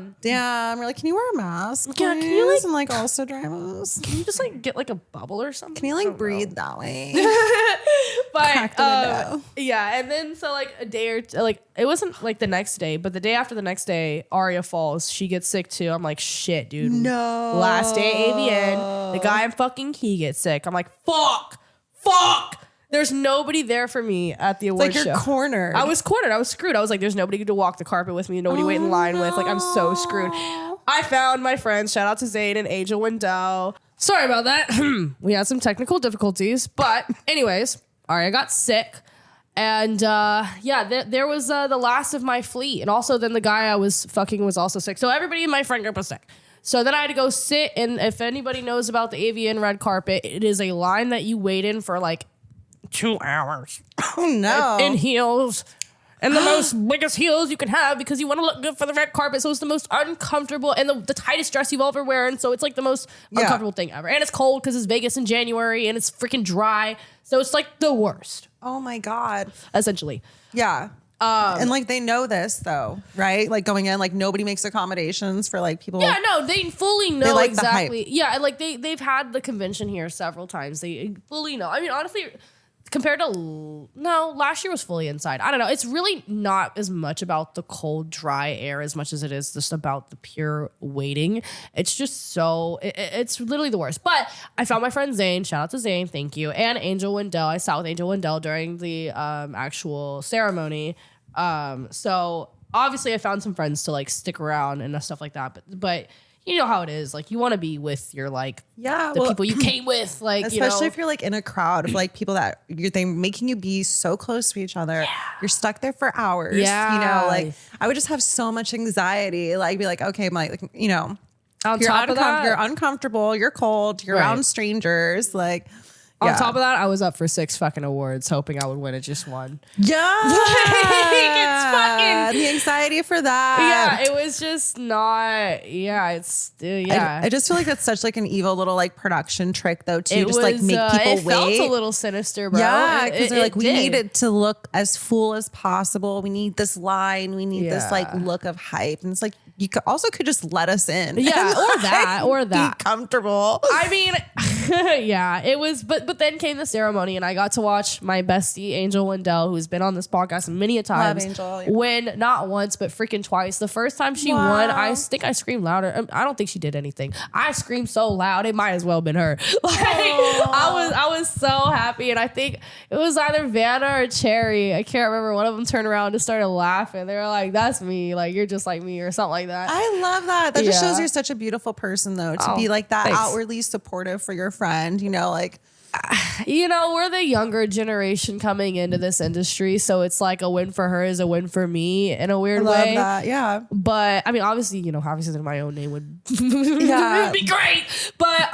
good. Damn, we're like, can you wear a mask? Yeah, can you like, and like also drive us? Can you just like get like a bubble or something? Can you like breathe that way? But yeah, and then so like a day or like it wasn't like the next day, but the day after the next day, Aria falls. She gets sick too. I'm like, shit, dude. No. Last day AVN, the guy I'm fucking, he gets sick. I'm like, fuck. There's nobody there for me at the awards show. Like you're cornered. I was cornered. I was screwed. I was like, there's nobody to walk the carpet with me. Nobody wait in line with. Like, I'm so screwed. I found my friends. Shout out to Zayn and Angel Wendell. Sorry about that. We had some technical difficulties. But anyways, Aria got sick. And there was the last of my fleet. And also then the guy I was fucking was also sick. So everybody in my friend group was sick. So then I had to go sit. And if anybody knows about the AVN red carpet, it is a line that you wait in for like 2 hours. Oh no. In heels. And the most biggest heels you can have because you want to look good for the red carpet. So it's the most uncomfortable and the tightest dress you've ever worn. So it's like the most uncomfortable thing ever. And it's cold because it's Vegas in January and it's freaking dry. So it's like the worst. Oh my God. Essentially. Yeah. And like they know this though, right? Like going in, like nobody makes accommodations for like people. Yeah, no, they fully know like exactly. Yeah, and like they've had the convention here several times. They fully know. I mean, honestly, compared to last year was fully inside. I don't know. It's really not as much about the cold, dry air as much as it is just about the pure waiting. It's just so it's literally the worst. But I found my friend Zayn. Shout out to Zayn, thank you, and Angel Wendell. I sat with Angel Wendell during the actual ceremony. So obviously I found some friends to like stick around and stuff like that. But you know how it is. Like you want to be with your like people you came with, like especially if you're like in a crowd of like people that they making you be so close to each other. Yeah. You're stuck there for hours. Yeah. You know, like I would just have so much anxiety. Like be like, okay, like you know, on top of that, you're uncomfortable, you're cold, you're around strangers, like. On top of that, I was up for 6 fucking awards, hoping I would win it just one. Yeah, it's fucking the anxiety for that. Yeah, it was just not. Yeah, it's yeah. I just feel like that's such like an evil little like production trick though too. Just like make people it wait. It felt a little sinister, bro. Yeah, because they're like, we need it to look as full as possible. We need this line. We need this like look of hype, and it's like you could just let us in. Yeah, or that. Be comfortable. I mean. Yeah, it was, but then came the ceremony and I got to watch my bestie, Angel Wendell, who's been on this podcast many a times, Angel, yeah. win not once, but freaking twice. The first time she won, I think I screamed louder. I don't think she did anything. I screamed so loud, it might as well have been her. Like, I was so happy. And I think it was either Vanna or Cherry. I can't remember. One of them turned around and just started laughing. They were like, that's me. Like, you're just like me or something like that. I love that. That just shows you're such a beautiful person, though, to be like that outwardly supportive for your friend, you know, like. You know, we're the younger generation coming into this industry, so it's like a win for her is a win for me in a weird way. That, yeah. But I mean, obviously, you know, obviously my own name would be great. But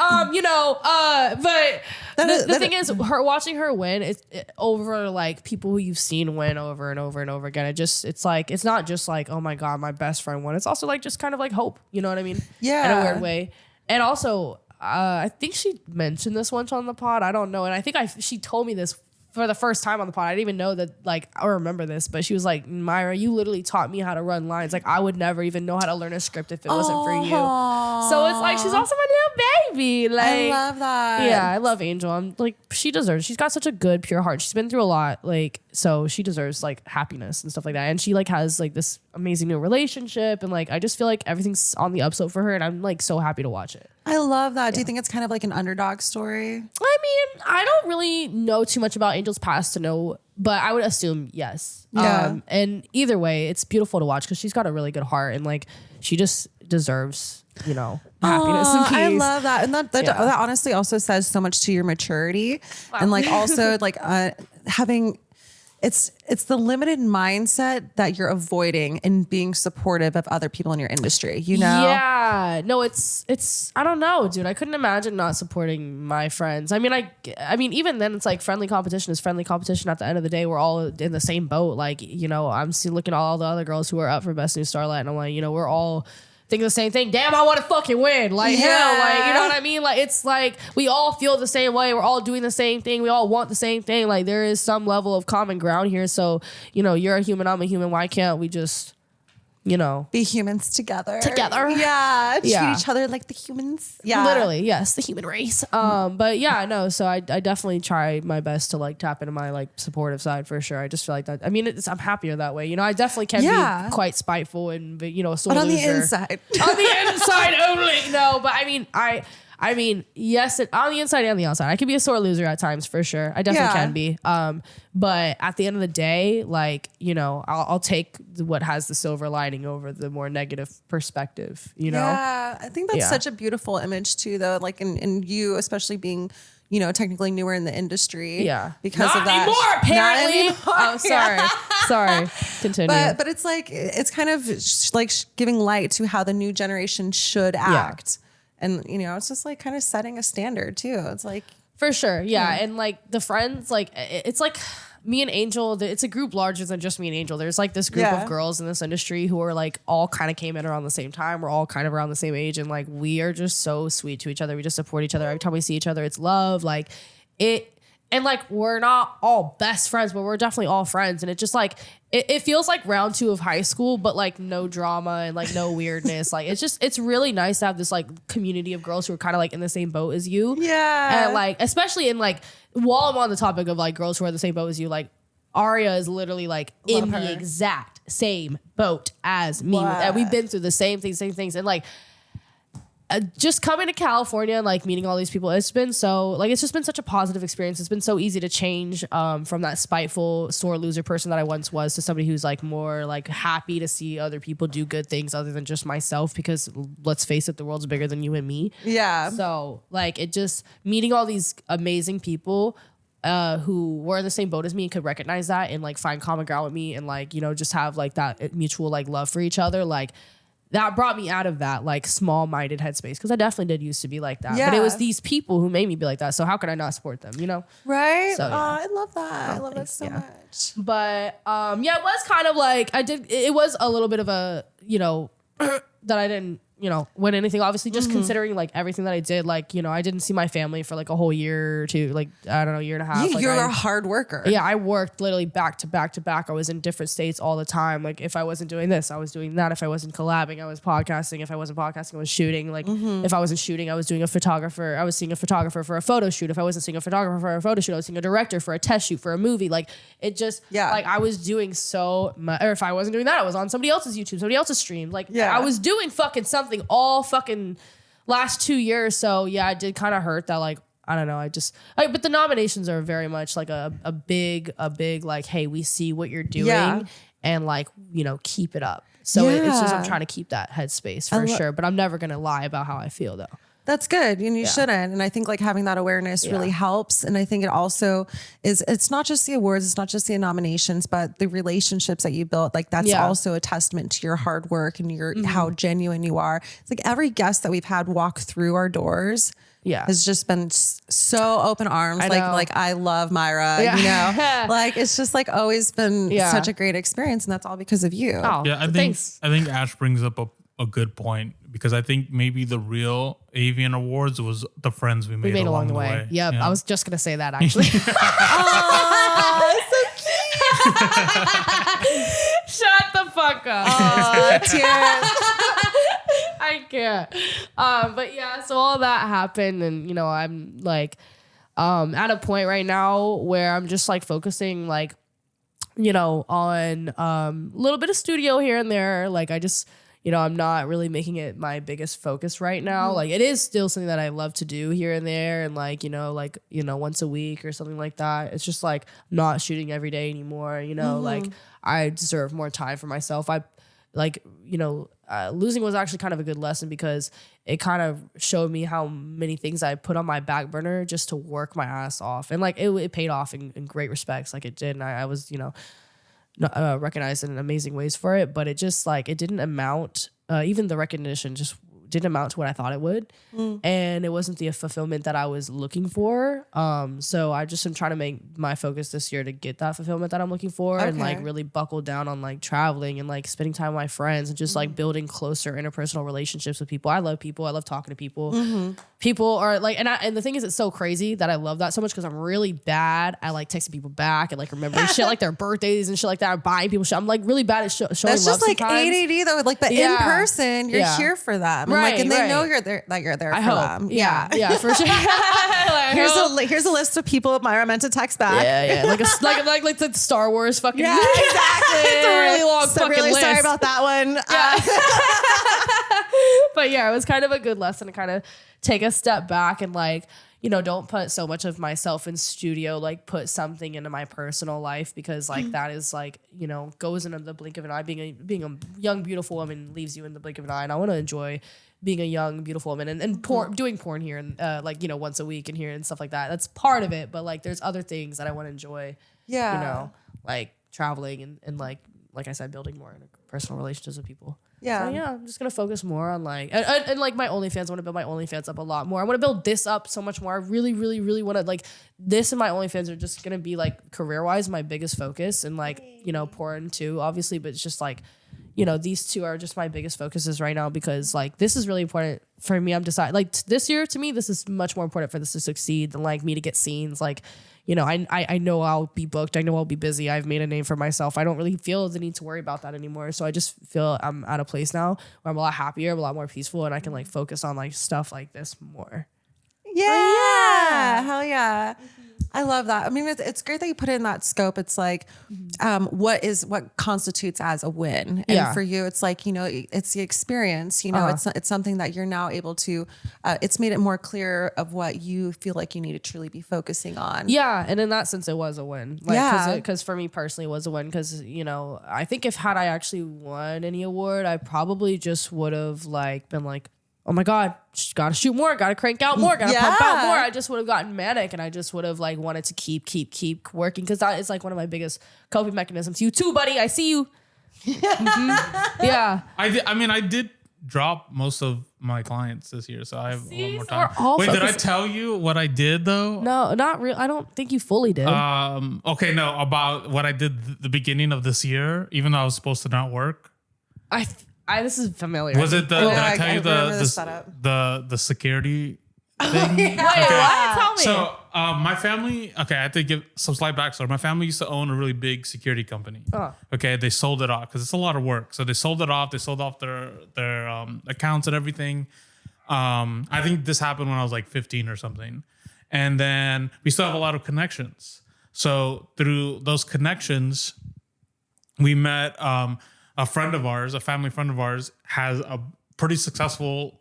the thing is, watching her win, over like people who you've seen win over and over and over again. It's like it's not just like, oh my god, my best friend won. It's also like just kind of like hope. You know what I mean? Yeah. In a weird way, and also. I think she mentioned this once on the pod. I don't know. And I think she told me this for the first time on the pod. I didn't even know that, like, I remember this, but she was like, Myra, you literally taught me how to run lines. Like, I would never even know how to learn a script if it wasn't for you. So it's like, she's also my little baby. Like, I love that. Yeah, I love Angel. I'm like, she deserves, she's got such a good, pure heart. She's been through a lot. Like, so she deserves like happiness and stuff like that. And she like has like this amazing new relationship. And like, I just feel like everything's on the upslope for her. And I'm like so happy to watch it. I love that. Do you think it's kind of like an underdog story? I mean, I don't really know too much about Angel's past to know, but I would assume yes. Yeah. And either way, it's beautiful to watch because she's got a really good heart and like she just deserves, you know, happiness and peace. I love that. And that honestly also says so much to your maturity. Wow. And like also like having... It's the limited mindset that you're avoiding in being supportive of other people in your industry, you know? Yeah. No, it's I don't know, dude. I couldn't imagine not supporting my friends. I mean, even then it's like friendly competition is friendly competition at the end of the day. We're all in the same boat. Like, you know, I'm looking at all the other girls who are up for Best New Starlet and I'm like, you know, we're all thinking the same thing. Damn, I want to fucking win. Like, hell, like, you know what I mean? Like, it's like we all feel the same way. We're all doing the same thing. We all want the same thing. Like, there is some level of common ground here. So, you know, you're a human, I'm a human. Why can't we just, you know, be humans together? Yeah. Treat each other like the humans. Yeah. Literally, yes, the human race. But yeah, no, so I definitely try my best to like tap into my like supportive side for sure. I just feel like that. I mean, I'm happier that way. You know, I definitely can be quite spiteful and, you know, sort of on the inside. On the inside only. No, but I mean, I mean, yes, on the inside and the outside. I can be a sore loser at times for sure. I definitely can be. But at the end of the day, like, you know, I'll take what has the silver lining over the more negative perspective, you know? Yeah, I think that's such a beautiful image too, though. Like in you, especially being, you know, technically newer in the industry. Yeah. Because Not of that. Anymore, apparently. Not Oh, anymore. sorry. Continue. But it's like, it's kind of like giving light to how the new generation should act. And, you know, it's just like kind of setting a standard too. It's like. For sure. Yeah. And like the friends, like it's like me and Angel, it's a group larger than just me and Angel. There's like this group of girls in this industry who are like all kind of came in around the same time. We're all kind of around the same age. And like, we are just so sweet to each other. We just support each other. Every time we see each other, it's love. Like and like, we're not all best friends, but we're definitely all friends. And it just like, it feels like round 2 of high school, but like no drama and like no weirdness. Like, it's really nice to have this like community of girls who are kind of like in the same boat as you. Yeah. And like, especially in like, while I'm on the topic of like girls who are in the same boat as you, like Aria is literally like in the exact same boat as me. And we've been through the same things. And like, just coming to California and like meeting all these people, it's been so like, it's just been such a positive experience. It's been so easy to change from that spiteful, sore loser person that I once was to somebody who's like more like happy to see other people do good things other than just myself, because let's face it, the world's bigger than you and me. Yeah. So like, it just meeting all these amazing people who were in the same boat as me and could recognize that and like find common ground with me and like, you know, just have like that mutual like love for each other. Like, that brought me out of that like small-minded headspace, because I definitely did used to be like that. Yeah. But it was these people who made me be like that. So how could I not support them, you know? Right. So, I love that. I love that so much. But it was kind of like it was a little bit of a, you know, that I didn't, win anything. Obviously, just considering like everything that I did, like, I didn't see my family for like a whole year or two, like, I don't know, year and a half. You're a hard worker. Yeah, I worked literally back to back to back. I was in different states all the time. Like if I wasn't doing this, I was doing that. If I wasn't collabing, I was podcasting. If I wasn't podcasting, I was shooting. Like if I wasn't shooting, I was doing I was seeing a photographer for a photo shoot. If I wasn't seeing a photographer for a photo shoot, I was seeing a director for a test shoot for a movie. Like it just, like I was doing so much. Or if I wasn't doing that, I was on somebody else's YouTube, somebody else's stream. Like I was doing fucking something all fucking last 2 years. So yeah, it did kind of hurt that, like, I don't know. But the nominations are very much like a big like, hey, we see what you're doing and like, keep it up. So it's just, I'm trying to keep that headspace for sure. But I'm never going to lie about how I feel though. That's good. And you shouldn't. And I think like having that awareness really helps. And I think it also it's not just the awards, it's not just the nominations, but the relationships that you built. Like that's also a testament to your hard work and your how genuine you are. It's like every guest that we've had walk through our doors has just been so open arms. Like I love Myra, like it's just like always been such a great experience. And that's all because of you. Oh, yeah. I think Ash brings up a good point, because I think maybe the real AVN Awards was the friends we made along the way. Yep. I was just going to say that actually. Oh, so cute. Shut the fuck up. Oh, tears. I can't. But yeah, so all that happened, and I'm like at a point right now where I'm just like focusing like on a little bit of studio here and there. Like I just I'm not really making it my biggest focus right now. Like it is still something that I love to do here and there, and like once a week or something like that. It's just like not shooting every day anymore. Like I deserve more time for myself. Losing was actually kind of a good lesson, because it kind of showed me how many things I put on my back burner just to work my ass off. And like it paid off in great respects. Like it did. And I was, recognized in amazing ways for it, but it just like, it didn't amount, even the recognition just didn't amount to what I thought it would. And it wasn't the fulfillment that I was looking for. So I just am trying to make my focus this year to get that fulfillment that I'm looking for, and like really buckle down on like traveling and like spending time with my friends and just like building closer interpersonal relationships with people. I love people. I love talking to people. People are like, and the thing is, it's so crazy that I love that so much, because I'm really bad at like texting people back and like remembering shit like their birthdays and shit like that. I'm buying people shit. I'm like really bad at showing love. That's just like sometimes. ADD though. Like, but in person, you're here for them. Right, and they know you're there. That you're there for them. Yeah, for sure. Here's a list of people Myra meant to text back. Yeah. Like the Star Wars fucking. Yeah, exactly. It's a really long fucking really list. Sorry about that one. But yeah, it was kind of a good lesson to kind of take a step back and like, don't put so much of myself in studio, like put something into my personal life, because like that is like, goes in the blink of an eye. Being a young, beautiful woman leaves you in the blink of an eye. And I want to enjoy being a young, beautiful woman and doing porn here and once a week and here and stuff like that. That's part of it. But like, there's other things that I want to enjoy, like traveling and like I said, building more personal relationships with people. Yeah. So yeah, I'm just going to focus more on like, and like my OnlyFans. I want to build my OnlyFans up a lot more. I want to build this up so much more. I really, really, really want to like, this and my OnlyFans are just going to be like career wise, my biggest focus, and like, porn too, obviously, but it's just like, these two are just my biggest focuses right now, because like, this is really important for me. I'm deciding like this year to me, this is much more important for this to succeed than like me to get scenes. Like, I know I'll be booked. I know I'll be busy. I've made a name for myself. I don't really feel the need to worry about that anymore. So I just feel I'm at a place now where I'm a lot happier, I'm a lot more peaceful, and I can like focus on like stuff like this more. Yeah. Hell yeah. I love that. I mean, it's great that you put it in that scope. It's like, what constitutes as a win? And for you, it's like, it's the experience, it's something that you're now able to, it's made it more clear of what you feel like you need to truly be focusing on. Yeah. And in that sense, it was a win. Like, cause for me personally, it was a win. Cause I think had I actually won any award, I probably just would have like been like, oh my God, gotta shoot more, gotta crank out more, gotta pump out more. I just would have gotten manic, and I just would have like wanted to keep working, because that is like one of my biggest coping mechanisms. You too, buddy. I see you. Yeah. I did drop most of my clients this year, so I have one more time. Wait, did I tell you what I did though? No, not real. I don't think you fully did. Okay, no, about what I did the beginning of this year, even though I was supposed to not work. This is familiar. Was it the? Did I tell you setup. the security thing? Wait, what? Tell me. So my family. Okay, I have to give some slight backstory. My family used to own a really big security company. Okay, they sold it off because it's a lot of work. So they sold it off. They sold off their accounts and everything. I think this happened when I was like 15 or something, and then we still have a lot of connections. So through those connections, we met a friend of ours, a family friend of ours, has a pretty successful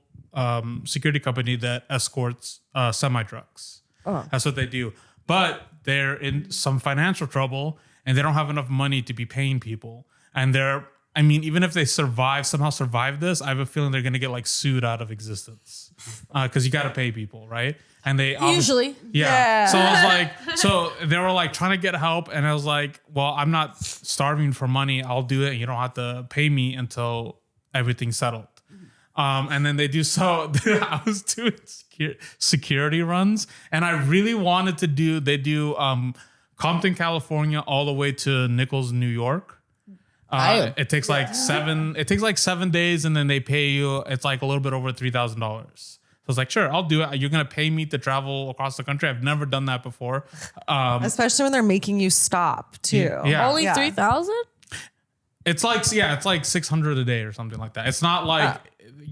security company that escorts semi-trucks. That's what they do. But they're in some financial trouble and they don't have enough money to be paying people. And even if they somehow survive this, I have a feeling they're going to get like sued out of existence because you got to pay people, right? And they usually, yeah. So I was like, so they were like trying to get help, and I was like, well, I'm not starving for money. I'll do it, and you don't have to pay me until everything's settled. And then they do so. I was doing security runs, and I really wanted to do. They do Compton, California, all the way to Nichols, New York. It takes like 7. It takes like 7 days, and then they pay you. It's like a little bit over $3,000. So I was like, sure, I'll do it. You're going to pay me to travel across the country. I've never done that before. Especially when they're making you stop too. Yeah. Only 3,000? It's like 600 a day or something like that. It's not like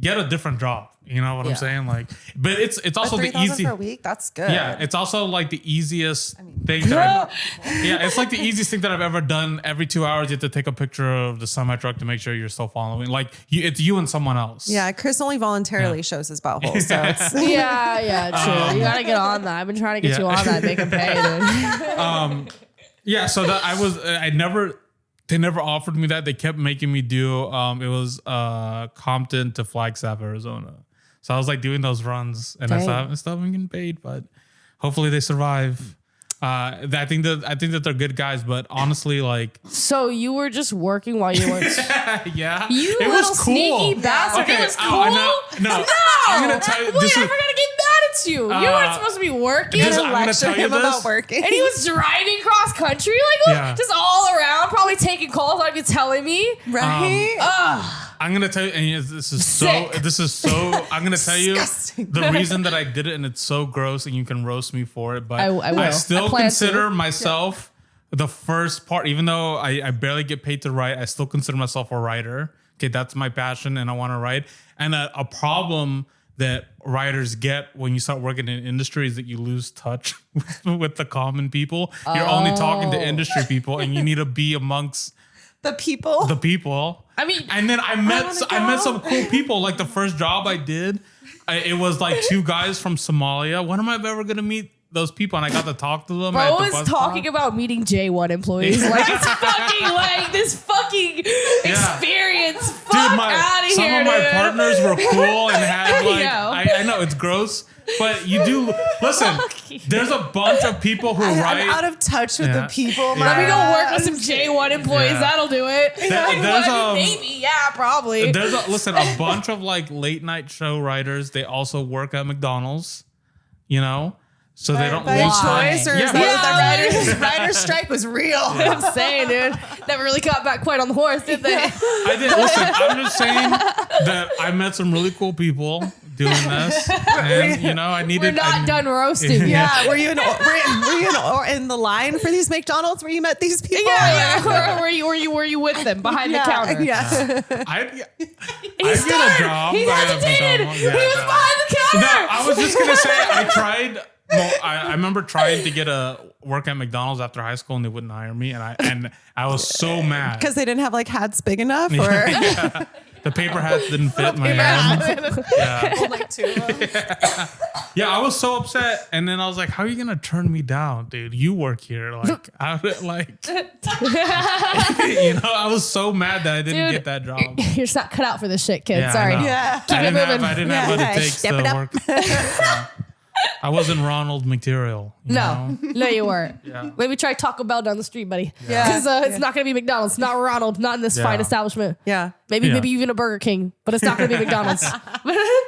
get a different job. You know what I'm saying? Like, but it's also the easy per week. That's good. Yeah, it's also like the easiest thing that it's like the easiest thing that I've ever done. Every 2 hours, you have to take a picture of the semi truck to make sure you're still following. Like it's you and someone else. Yeah, Chris only voluntarily shows his butthole, so it's true. You gotta get on that. I've been trying to get you on that. Make him pay, dude. So that they never offered me that. They kept making me do. It was Compton to Flagstaff, Arizona. So I was like doing those runs, and I still haven't getting paid, but hopefully they survive. I think that they're good guys, but honestly, like. So you were just working while you weren't. Yeah, you it little was cool. Sneaky bastard. Okay, it was cool. No, I'm gonna tell you. Wait, I'm gonna get mad at you. You weren't supposed to be working. I'm gonna tell you this. About working, and he was driving cross country, like just all around, probably taking calls. I'd be telling me, right? I'm gonna tell you, and this is so. I'm gonna tell you the reason that I did it, and it's so gross, and you can roast me for it, but I still consider myself the first part, even though I barely get paid to write. I still consider myself a writer. Okay, that's my passion, and I want to write. And a problem that writers get when you start working in industry is that you lose touch with the common people. You're only talking to industry people, and you need to be amongst the people. I mean, and then I met some cool people. Like the first job I did, it was like 2 guys from Somalia. When am I ever gonna meet those people? And I got to talk to them. Bro was talking about meeting J1 employees. Like it's fucking like this fucking experience. Fuck out of here. Some of my partners were cool and had like I know it's gross. But you do listen. There's a bunch of people who write. I'm out of touch with the people. Let me go work with some J1 employees. That'll do it. Maybe, probably. There's a bunch of like late night show writers. They also work at McDonald's. You know. So they don't lose choice, or is the writer's strike was real? I'm saying, dude, never really got back quite on the horse, did they? I did. Listen, I'm just saying that I met some really cool people doing this, and I needed. We're not done roasting. Yeah, were you in the line for these McDonald's where you met these people? Yeah. Were you with them behind the counter? Yeah. I get a job. He hesitated. He was behind the counter. No, I was just gonna say I tried. Well, I remember trying to get a work at McDonald's after high school, and they wouldn't hire me, and I was so mad because they didn't have like hats big enough, or the paper hats didn't fit my hand. Like 2 of them. Yeah, I was so upset, and then I was like, "How are you gonna turn me down, dude? You work here, like, I was so mad that I didn't get that job. You're just not cut out for this shit, kid. Sorry. Yeah, keep it moving. I didn't have what it takes to work. I wasn't Ronald material. No, you weren't. Maybe try Taco Bell down the street, buddy. Because it's not going to be McDonald's. Not Ronald. Not in this fine establishment. Yeah. Maybe even a Burger King, but it's not going to be McDonald's.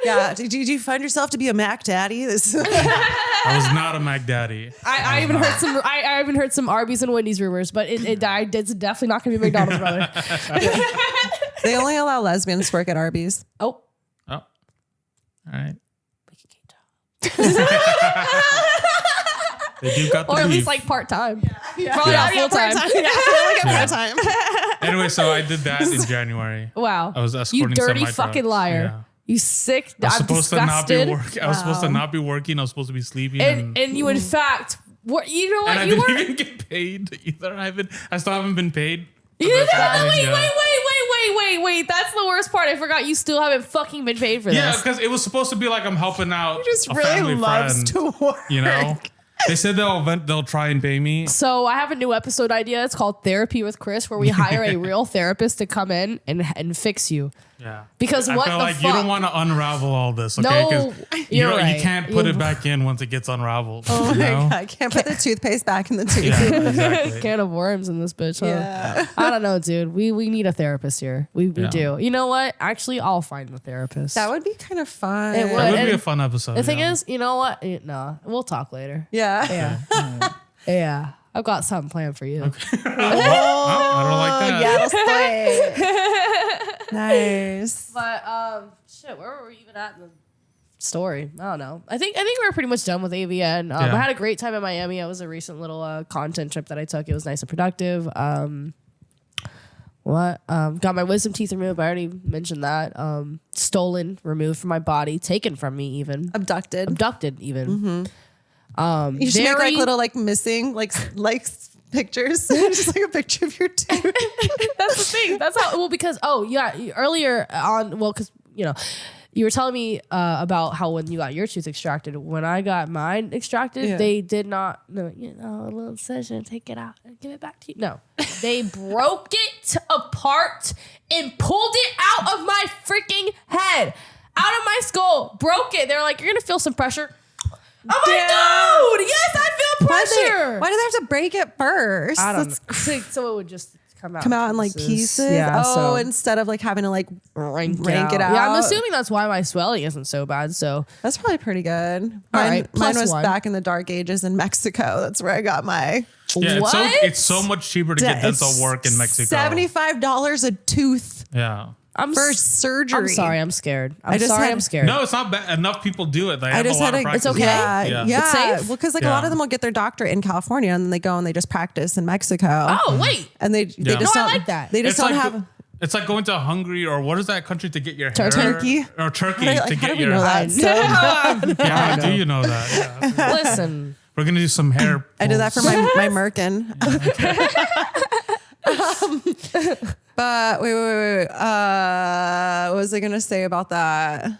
Yeah. Did you find yourself to be a Mac Daddy? I was not a Mac Daddy. I even heard some. I even heard some Arby's and Wendy's rumors, but it's definitely not going to be McDonald's, brother. They only allow lesbians to work at Arby's. Oh. Oh. All right. They do got the Or at least beef. like part-time. Yeah. Probably not full-time. Part-time. Anyway, so I did that in January. Wow. I was escorting You dirty semi-trucks. fucking liar. Yeah. You sick. I was I'm supposed to not be disgusted. working. I was supposed to not be working. I was supposed to be sleeping. And you, in fact, you know what? I You didn't were. even get paid either. I still haven't been paid. You didn't, Yeah. wait. That's the worst part. I forgot you still haven't fucking been paid for Yeah, this. because it was supposed to be like I'm helping out. He just a really family loves friend, to work. You know, they said they'll try and pay me. So I have a new episode idea. It's called Therapy with Chris, where we hire a real therapist to come in and fix you. Yeah, Because I what feel the like fuck? you don't want to unravel all this, okay? No, you you're right. you can't put it back in once it gets unraveled. Oh you my know? God. I can't put the toothpaste back in the tooth. Yeah, exactly. Can of worms in this bitch. Huh? Yeah. I don't know, dude. We need a therapist here. We Yeah. do. You know what? Actually, I'll find the therapist. That would be kind of fun. It That would And be a fun episode. the thing yeah. is, you know what? No, we'll talk later. Yeah. Yeah. Yeah. I've got something planned for you. I don't like that. Nice. But shit, where were we even at in the story? I don't know. I think we were pretty much done with AVN. Yeah. I had a great time in Miami. It was a recent little content trip that I took. It was nice and productive. Got my wisdom teeth removed. I already mentioned that. Stolen, removed from my body, taken from me even. Abducted even. You should make like little like missing like pictures. Just like a picture of your tooth. That's the thing. That's how. Well, because earlier on, because you were telling me about how when you got your tooth extracted, when I got mine extracted, they did not. No, a little incision, take it out and give it back to you. No, they broke it apart and pulled it out of my freaking head, out of my skull, broke it. They're like, you're gonna feel some pressure. I'm like, dude, yes, I feel pressure. Why do they have to break it first? I don't know. So it would just come out in like pieces. Yeah. Oh, instead of like having to like rank it out. Yeah, I'm assuming that's why my swelling isn't so bad. So That's probably pretty good. All Mine, right, mine plus was one. back in the dark ages in Mexico. That's where I got my Yeah, what? it's so much cheaper to get dental work in Mexico. $75 a tooth Yeah. for surgery. I'm sorry, I'm scared. I'm had- scared. No, it's not bad. Enough people do it. They I have just a lot had of to. practice. It's okay? Yeah. Yeah. It's safe? Well, because like a lot of them will get their doctorate in California and then they go and they just practice in Mexico. Oh wait, And they Yeah. just No, I don't like that. They just It's don't like have. It's like going to Hungary or what is that country to get your hair? Turkey? Or Turkey Like, to how get do we your know that? So Yeah, how do you know that? Yeah. listen. We're gonna do some hair. I did that for pulls. my Merkin. But wait. What was I gonna say about that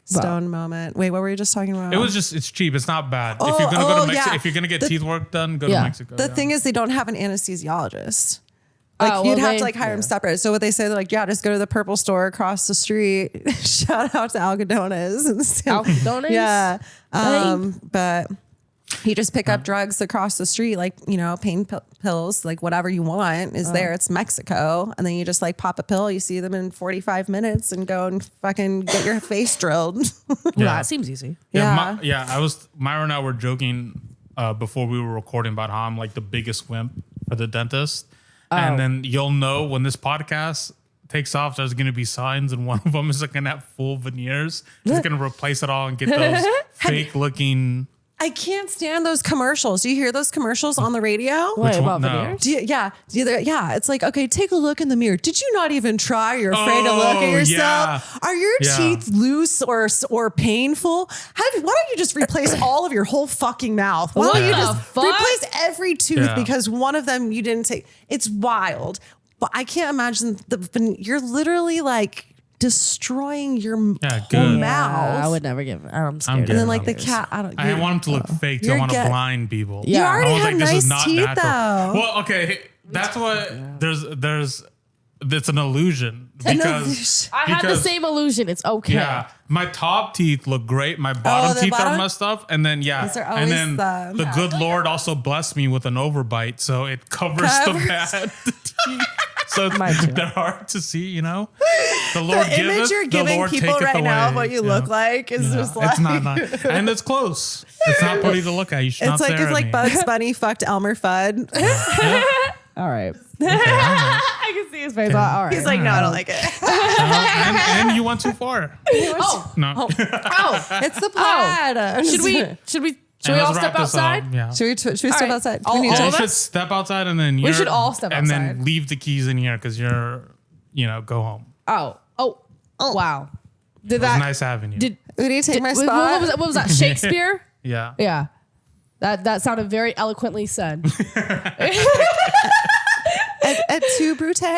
stone moment? Wait, what were you just talking about? It was just it's cheap. It's not bad. Oh, if you're gonna go to Mexico, yeah. if you're gonna get The- teeth work done, go to Yeah. Mexico. the yeah. thing is, they don't have an anesthesiologist. Like Oh, you'd well, have to like hire them separate. So what they say, they're like, yeah, just go to the purple store across the street. Shout out to Algodones. Algodones? Yeah. But you just pick up drugs across the street, like, pain pills, like whatever you want is there. It's Mexico. And then you just like pop a pill. You see them in 45 minutes and go and fucking get your face drilled. Well, that seems easy. Yeah. Myra and I were joking before we were recording about how I'm like the biggest wimp for the dentist. And then you'll know when this podcast takes off, there's going to be signs, and one of them is going to have full veneers. Just going to replace it all and get those fake looking. I can't stand those commercials. Do you hear those commercials on the radio? Wait, one? about No. veneers? Yeah. It's like, okay, take a look in the mirror. Did you not even try? You're afraid to look at yourself. Yeah. Are your Yeah. teeth loose or painful? Why don't you just replace all of your whole fucking mouth? Why What don't you the just fuck? replace every tooth Yeah. because one of them you didn't take? It's wild. But I can't imagine you're literally like destroying your whole good. mouth. I would never give. I'm scared. And then getting like the those. cat, I didn't want them to look fake. I You're want to get- blind people. Yeah. You already I was have like, this is nice not teeth natural. though. Well, okay, that's what there's. It's an illusion An because illusion. I had the because- same illusion. It's okay. Yeah, my top teeth look great. My bottom the teeth bottom? are messed up, and then Those are and always then the- the good Lord also blessed me with an overbite, so it covers the bad teeth. So they're hard to see, The Lord The image giveth, you're the giving Lord people taketh right now of away. what you look like is Yeah. just like It's not, and it's close. It's not pretty to look at. You should it's not like stare if at like me. Bugs Bunny fucked Elmer Fudd. All right. I can see his face. Okay. All right. He's like, no, I don't like it. And you went too far. No. It's the plaid. Should we And all let's step wrap this up. outside? Yeah. Should we step right. outside? All- We need all to- You of should us? step outside and then should all step and outside. then leave the keys in here because you're, go home. Oh. Wow. Did It was that? nice having you. Udi, take my What spot. was that? Shakespeare? yeah. Yeah. That sounded very eloquently said. Et tu, Brute? But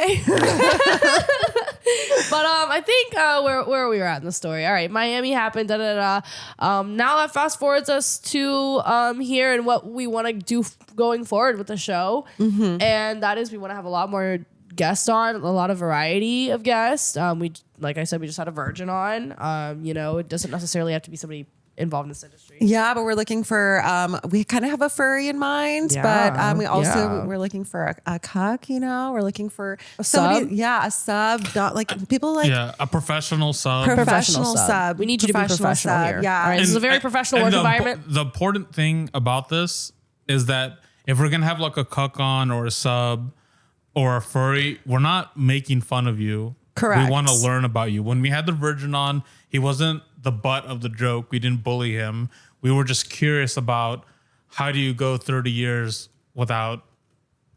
I think where we were at in the story. All right, Miami happened. Now that fast forwards us to here and what we want to do going forward with the show, and that is we want to have a lot more guests on, a lot of variety of guests. We like I said, we just had a virgin on. It doesn't necessarily have to be somebody involved in this industry. Yeah, but we're looking for, we kind of have a furry in mind, Yeah, but we also, yeah. we're looking for a cuck, we're looking for A somebody, sub? a sub, not like people like Yeah. A professional sub. professional sub. We need you to be professional sub, here. Yeah. All right, this is a very professional work the, environment. The important thing about this is that if we're gonna have like a cuck on or a sub or a furry, we're not making fun of you. Correct. We want to learn about you. When we had the virgin on, he wasn't the butt of the joke. We didn't bully him. We were just curious about how do you go 30 years without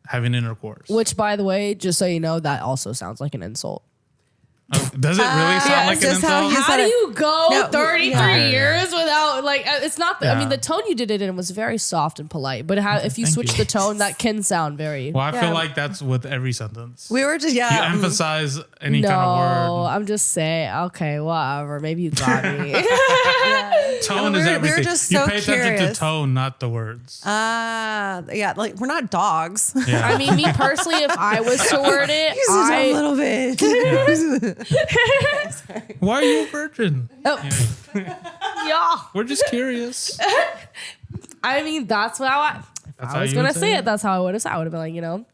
having intercourse. Which, by the way, just so you know, that also sounds like an insult. Does it really sound like an just how insult? you How said do it. you go No, 33 yeah. years without it's not? I mean, Yeah. the tone you did it in was very soft and polite. But if you Thank switch you. the tone, that can sound very. Well, I Yeah. feel like that's with every sentence. We were just, You emphasize any kind of word. I'm just saying. Okay, whatever. Maybe you got me. Tone we is were everything. just You so pay attention to curious. tone, not the words. like we're not dogs. Yeah. I mean, me personally, if I was to word it, Just a little bit. Why are you a virgin? yeah. We're just curious. I mean, that's how I. That's I how was you gonna would say say it. That's how I would have said. I would have been like,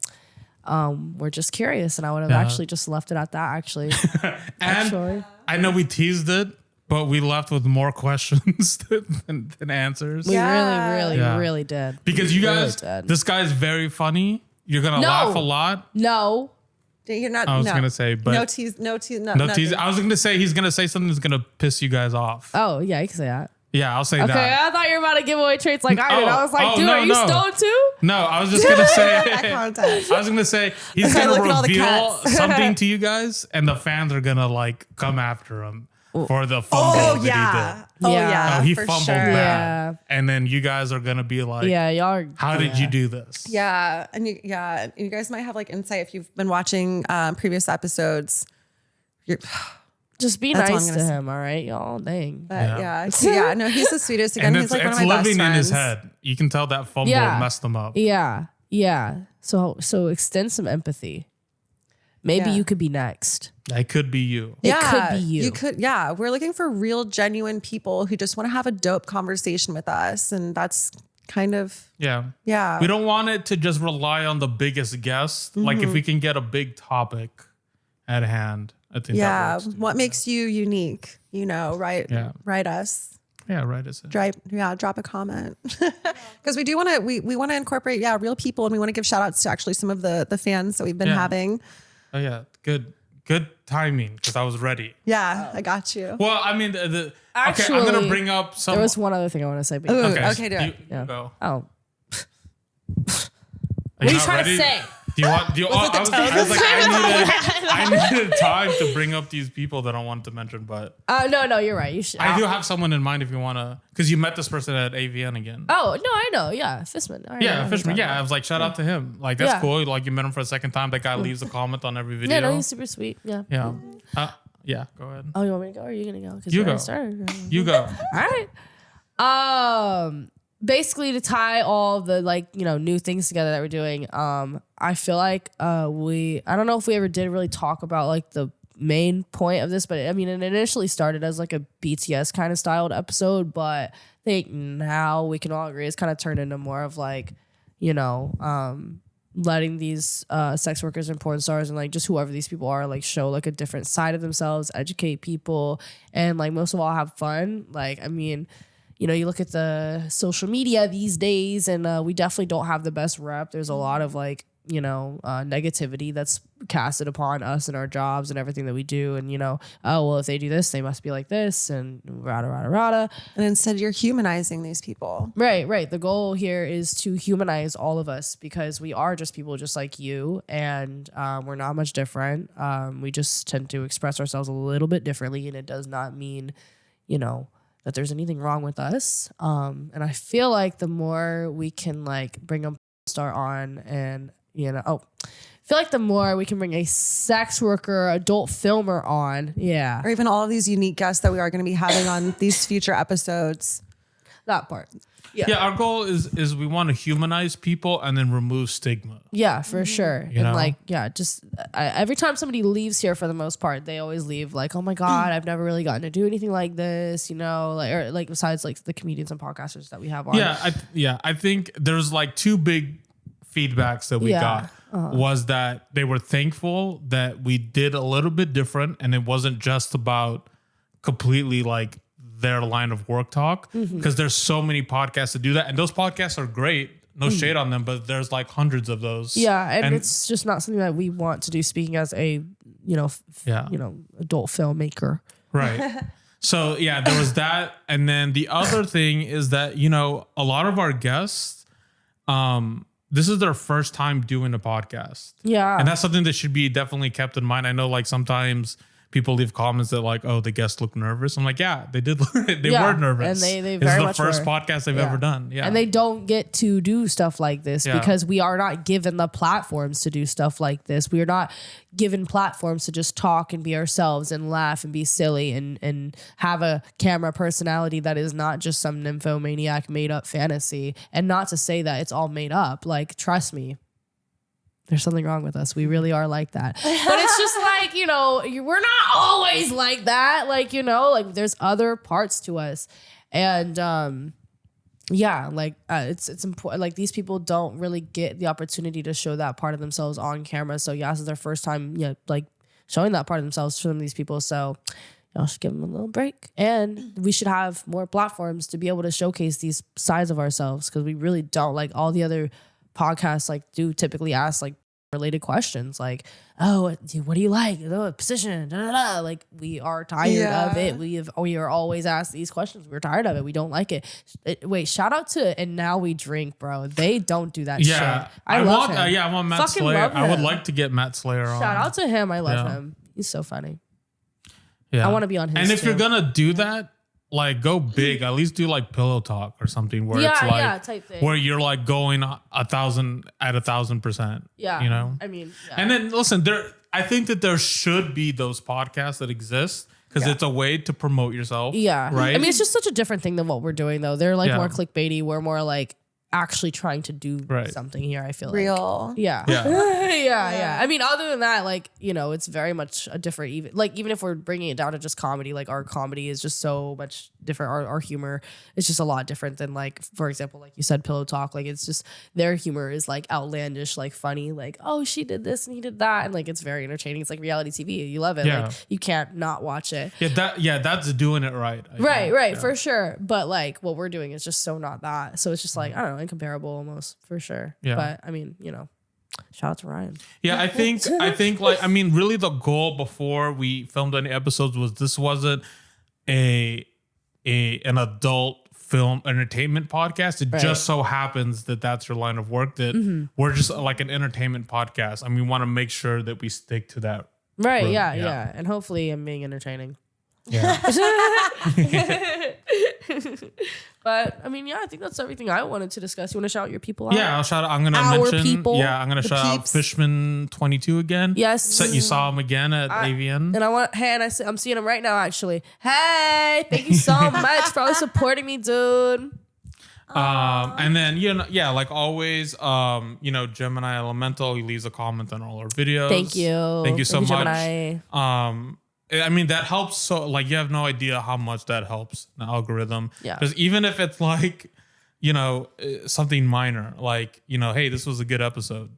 we're just curious, and I would have Yeah. actually just left it at that. Actually, And Actually. I know we teased it, but we left with more questions than answers. we Yeah. really, Yeah. really did. Because you Really guys, did. this guy's very funny. You're gonna No. laugh a lot. No, You're not. I was gonna say, but no tease. No tease. No no nothing. tease. I was gonna say he's gonna say something that's gonna piss you guys off. oh yeah, you can say that. Yeah, I'll say Okay, that. I thought you were about to give away traits like I did. I was like, Oh, dude, no, are you no. stoned too? No, I was just gonna say. Eye contact. I was gonna say he's Okay, look at gonna all the reveal cats. something to you guys, and the fans are gonna like come after him for the fumble Oh that he yeah. did. Oh Yeah. yeah. Oh, he for fumbled sure. bad, Yeah. and then you guys are gonna be like, Yeah, y'all are. "How did you do this?" Yeah, and you guys might have like insight if you've been watching previous episodes. You're, Just be That's all nice I'm to gonna say. him, all right, y'all. Dang. but Yeah. yeah, no, he's the sweetest. Again, And he's it's, like one it's of my best living in friends. his head. You can tell that fumble Yeah. messed him up. Yeah, yeah. So extend some empathy. Maybe Yeah. you could be next. That could be you. It could be you. You could, yeah. We're looking for real, genuine people who just want to have a dope conversation with us, and that's kind of Yeah. yeah. We don't want it to just rely on the biggest guest. Like Mm-hmm. if we can get a big topic at hand, I think yeah. that works too. What makes you unique? Right? Yeah. Write us. Yeah, right. Is it? Drop a comment because we do want to. We want to incorporate real people, and we want to give shout outs to actually some of the fans that we've been Yeah. having. Oh yeah, good timing because I was ready. Yeah, I got you. Well, I mean, okay, I'm Actually, gonna bring up some. There was one other thing I want to say. But Ooh, okay, okay, do it. You Yeah. go. oh, What are you trying to say? Do you want? I was like, I needed time to bring up these people that I wanted to mention, but No, you're right. You should. I do have someone in mind if you want to, because you met this person at AVN again. Oh no, I know. Yeah, Fishman. All right, I know Yeah, who you're Fishman. talking Yeah, I about. was like, shout out to him. Like, that's Yeah. cool. Like, you met him for a second time. That guy leaves a comment on every video. Yeah, no, he's super sweet. Yeah. Yeah. Yeah, go ahead. Oh, you want me to go? Or are you gonna go? 'Cause You already go. started. You go. All right. Basically to tie all the new things together that we're doing, I feel like I don't know if we ever did really talk about like the main point of this, but I mean it initially started as like a BTS kind of styled episode, but I think now we can all agree it's kind of turned into more of like, letting these sex workers and porn stars and like just whoever these people are like show like a different side of themselves, educate people, and like most of all have fun. Like, I mean, you look at the social media these days and we definitely don't have the best rep. There's a lot of like negativity that's casted upon us and our jobs and everything that we do. And, oh, well, if they do this, they must be like this and rada, rada, rada. And instead you're humanizing these people. Right. The goal here is to humanize all of us because we are just people just like you. And we're not much different. We just tend to express ourselves a little bit differently. And it does not mean, that there's anything wrong with us. And I feel like the more we can like bring a star on and, I feel like the more we can bring a sex worker, adult filmer on. Yeah. Or even all of these unique guests that we are going to be having on these future episodes. That part. Yeah, our goal is we want to humanize people and then remove stigma. Yeah, for sure. You know? Just every time somebody leaves here, for the most part, they always leave like, oh my God, I've never really gotten to do anything like this, besides like the comedians and podcasters that we have on. I think there's like two big feedbacks that we got. Was that they were thankful that we did a little bit different and it wasn't just about completely like their line of work talk, because there's so many podcasts that do that, and those podcasts are great, no shade on them, but there's like hundreds of those. And it's just not something that we want to do, speaking as a adult filmmaker, right? So there was that, and then the other thing is that a lot of our guests this is their first time doing a podcast, and that's something that should be definitely kept in mind. I know like sometimes people leave comments that like, oh, the guests look nervous. I'm like, yeah, they did. They were nervous. And they very much were. It's the first podcast they've ever done. Yeah. And they don't get to do stuff like this because we are not given the platforms to do stuff like this. We are not given platforms to just talk and be ourselves and laugh and be silly and have a camera personality that is not just some nymphomaniac made up fantasy. And not to say that it's all made up. Like, trust me. There's something wrong with us. We really are like that. But it's just like, we're not always like that. Like, there's other parts to us. And it's important. Like, these people don't really get the opportunity to show that part of themselves on camera. So this is their first time, showing that part of themselves to some of these people. So y'all should give them a little break. And we should have more platforms to be able to showcase these sides of ourselves, because we really don't. Like, all the other podcasts do typically ask related questions like, oh, what do you like? Oh, position, da, da, da. Like, we are tired of it. We are always asked these questions. We're tired of it. We don't like it. Wait, shout out to And Now We Drink, bro. They don't do that shit. I love him. I want Matt Fucking Slayer. love him. I would like to get Matt Slayer on. Shout out to him. I love him. He's so funny. Yeah, I want to be on his. And if you're gonna do that, like, go big. At least do like pillow talk or something where it's like type thing. where you're like going 1,000%. Yeah, I mean, and then listen, I think that there should be those podcasts that exist because it's a way to promote yourself. Yeah, right. I mean, it's just such a different thing than what we're doing, though. They're like more clickbaity. We're more like actually trying to do something here. I feel real. Like. Yeah. Yeah. I mean, other than that, it's very much a different, even if we're bringing it down to just comedy, like, our comedy is just so much different. Our humor is just a lot different than, like, for example, like you said, pillow talk. Like, it's just, their humor is like outlandish, like funny, like, oh, she did this and he did that. And like, it's very entertaining. It's like reality TV. You love it. Yeah. Like, you can't not watch it. That's doing it right. Right. For sure. But like, what we're doing is just so not that. So it's just like, I don't know, incomparable almost, for sure. Yeah. But I mean, shout out to Ryan. Yeah, I think really the goal before we filmed any episodes was this wasn't an adult film entertainment podcast. It just so happens that that's your line of work, that we're just like an entertainment podcast, and we want to make sure that we stick to that. Right. Road. Yeah. And hopefully I'm being entertaining. Yeah. But I mean, I think that's everything I wanted to discuss. You want to shout your people out? Yeah, I'll shout out. I'm gonna mention. Yeah, I'm gonna shout out Fishman22 again. Yes. So you saw him again at AVN. And I'm seeing him right now, actually. Hey, thank you so much for always supporting me, dude. And then like always, Gemini Elemental, he leaves a comment on all our videos. Thank you so much. Gemini. I mean, that helps. So like, you have no idea how much that helps the algorithm. Yeah. Because even if it's like, something minor, like, hey, this was a good episode.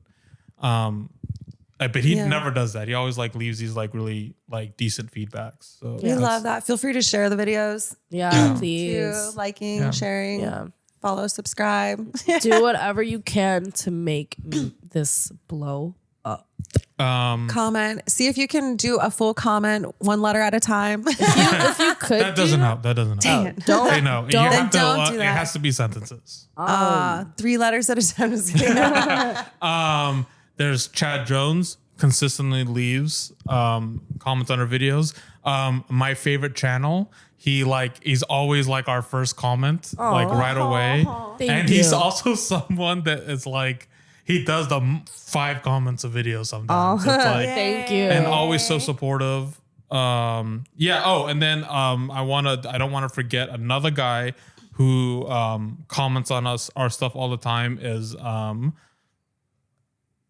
But he never does that. He always like leaves these like really like decent feedbacks. So we love that. Feel free to share the videos. Yeah. Please. Liking, sharing. Yeah. Follow, subscribe. Do whatever you can to make this blow up. Comment. See if you can do a full comment, one letter at a time. If you could, That doesn't help. That doesn't help. Don't. Hey, no, you Don't- have to, don't do it that. has to be sentences. 3 letters at a time. Just kidding. There's Chad Jones, consistently leaves comments on our videos. My favorite channel, he's always like our first comment, like right away. Thank He's you. also someone that is like, he does the 5 comments a video sometimes. It's like, Thank you. and always so supportive. And then I don't want to forget another guy who comments on our stuff all the time is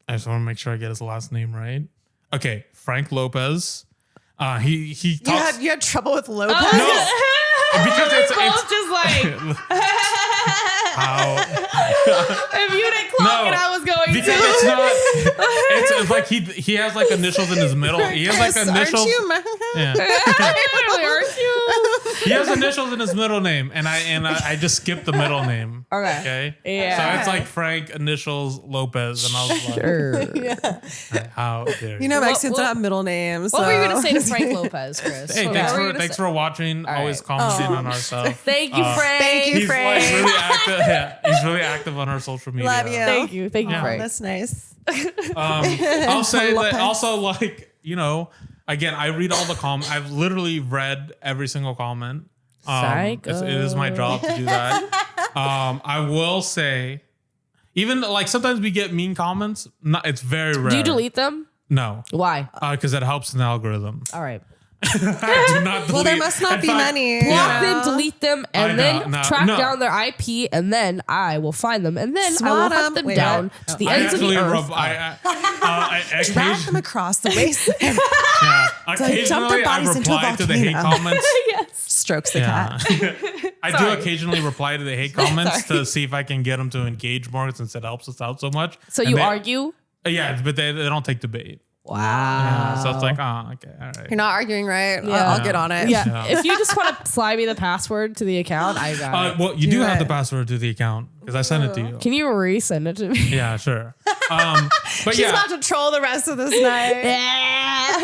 I just want to make sure I get his last name right. Okay, Frank Lopez. He talks. You had trouble with Lopez? No, because it's both just like how. if you didn't clock it, I was going because to. it's not. It's like he has like initials in his middle. He has like Chris, initials. Aren't you? Yeah. Really, aren't you? He has initials in his middle name, and I just skipped the middle name. Okay. Okay. Yeah. So it's like Frank initials Lopez, and I was like, Sure. how dare you? You know, Mexicans What- don't have middle names. What were you so- gonna say to Frank Lopez, Chris? Hey, What thanks were you for gonna thanks say? for watching. Always right. commenting on our stuff. Thank you, Frank. Thank you, He's Frank. like really active. Yeah, he's really active on our social media. Love you. Thank you, Frank. That's nice. I'll say that Lopez. also, like, again, I read all the comments. I've literally read every single comment. Psycho. It is my job to do that. I will say, even like sometimes we get mean comments. It's very rare. Do you delete them? No, Why? because it helps in the algorithm. All right. I do not delete. Well, there must not In be fact, many. Block them, delete them, and I then know, track no. down their IP, and then I will find them, and then I Swat will hunt 'em. them Wait, down no. to the I ends of actually the earth. I Drag occasionally, them across the waist. yeah, dump their occasionally I bodies into a reply to the hate volcano. comments. Yes. Strokes the Yeah. cat. I do occasionally reply to the hate comments to see if I can get them to engage more since it helps us out so much. So And you they- argue? Yeah, but they don't take debate. Wow. Yeah, so it's like, oh, okay, all right. You're not arguing, right? Yeah. I'll get on it. Yeah. Yeah. If you just want to slide me the password to the account, I got it. Well, you do have it. the password to the account because I sent it to you. Can you resend it to me? Yeah, sure. But She's yeah, about to troll the rest of this night.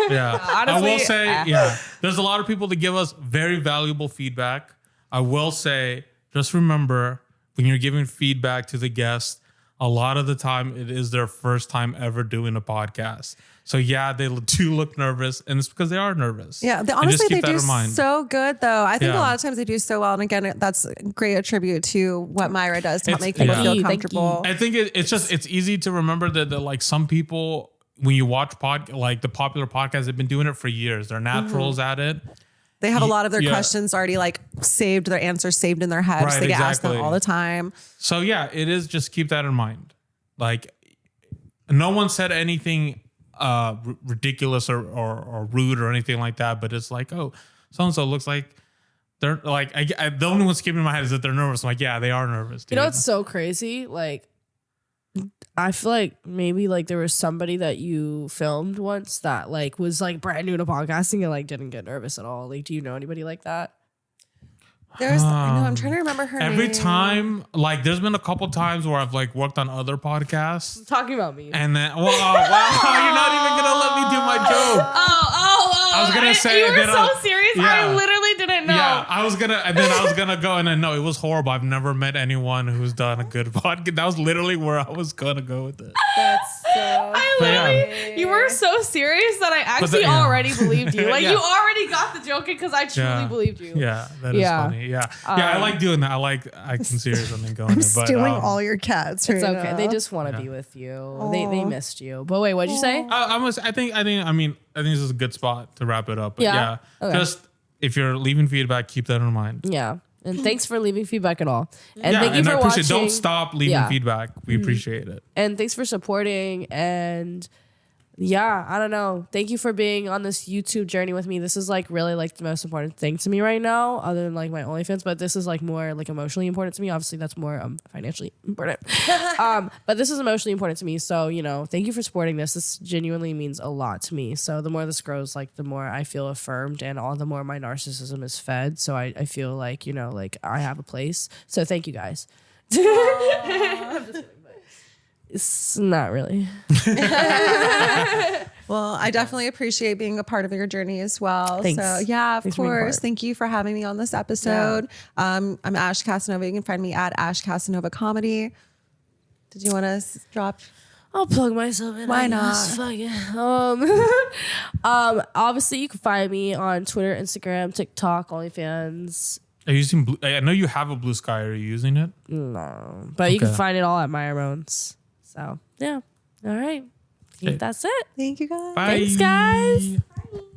yeah. I Honestly, will say, yeah, there's a lot of people that give us very valuable feedback. I will say, just remember when you're giving feedback to the guest, a lot of the time it is their first time ever doing a podcast. So yeah, they do look nervous, and it's because they are nervous. Yeah, And honestly, just they keep that do in mind. so good, though. I think a Yeah. lot of times they do so well. And again, that's a great attribute to what Myra does to help It's- make people yeah. feel Thank you. comfortable. I think it's easy to remember that like some people, when you watch like the popular podcasts, they've been doing it for years. They're naturals at it. They have a lot of their Yeah. questions already like saved, their answers saved in their head. Right, So they get asked them exactly. all the time. So yeah, it is. Just keep that in mind. Like, no one said anything ridiculous or rude or anything like that. But it's like, oh, so and so looks like they're like. The only one skipping in my head is that they're nervous. I'm like, yeah, they are nervous. Dude. You know what's so crazy? Like, I feel like maybe like there was somebody that you filmed once that like was like brand new to podcasting and like didn't get nervous at all. Like, do you know anybody like that? There's, I know, I'm trying to remember her Every name. time, like, there's been a couple times where I've like worked on other podcasts. Talking about me. And then, wow, you're not even gonna let me do my joke. Oh! I was gonna say, you were then so serious. yeah. I literally didn't know. Yeah, I was gonna go, and then no, it was horrible. I've never met anyone who's done a good podcast. That was literally where I was gonna go with it. That's so. I But yeah. literally, you were so serious that I actually yeah. already believed you. Like Yeah. you already got the joke because I truly Yeah. believed you. Yeah, that is Yeah. funny. Yeah, I like doing that. I can seriously go in I'm it. But, stealing all your cats. It's right okay. now. They just want to be with you. They missed you. But wait, what'd you say? I think this is a good spot to wrap it up. But Yeah. Okay. Just if you're leaving feedback, keep that in mind. Yeah. And thanks for leaving feedback at all. And Yeah, thank you and for I appreciate. watching. Don't stop leaving Yeah. feedback. We appreciate it. And thanks for supporting. And yeah, I don't know. Thank you for being on this YouTube journey with me. This is like really like the most important thing to me right now, other than like my OnlyFans. But this is like more like emotionally important to me. Obviously, that's more financially important. But this is emotionally important to me. So thank you for supporting this. This genuinely means a lot to me. So the more this grows, like the more I feel affirmed, and all the more my narcissism is fed. So I feel like like I have a place. So thank you guys. I'm just kidding, but it's not really. Well, I definitely appreciate being a part of your journey as well. Thanks. So yeah, of Thanks for being a course. part. Thank you for having me on this episode. I'm Ash Casanova. You can find me at Ash Casanova Comedy. Did you want to drop? I'll plug myself in. Why I guess. not? Fuck it. Obviously you can find me on Twitter, Instagram, TikTok, OnlyFans. Are you using blue? I know you have a Blue Sky. Are you using it? No, but you can Okay. find it all at Myra Moans. So yeah. All right. I think that's it. Thank you guys. Bye. Thanks, guys.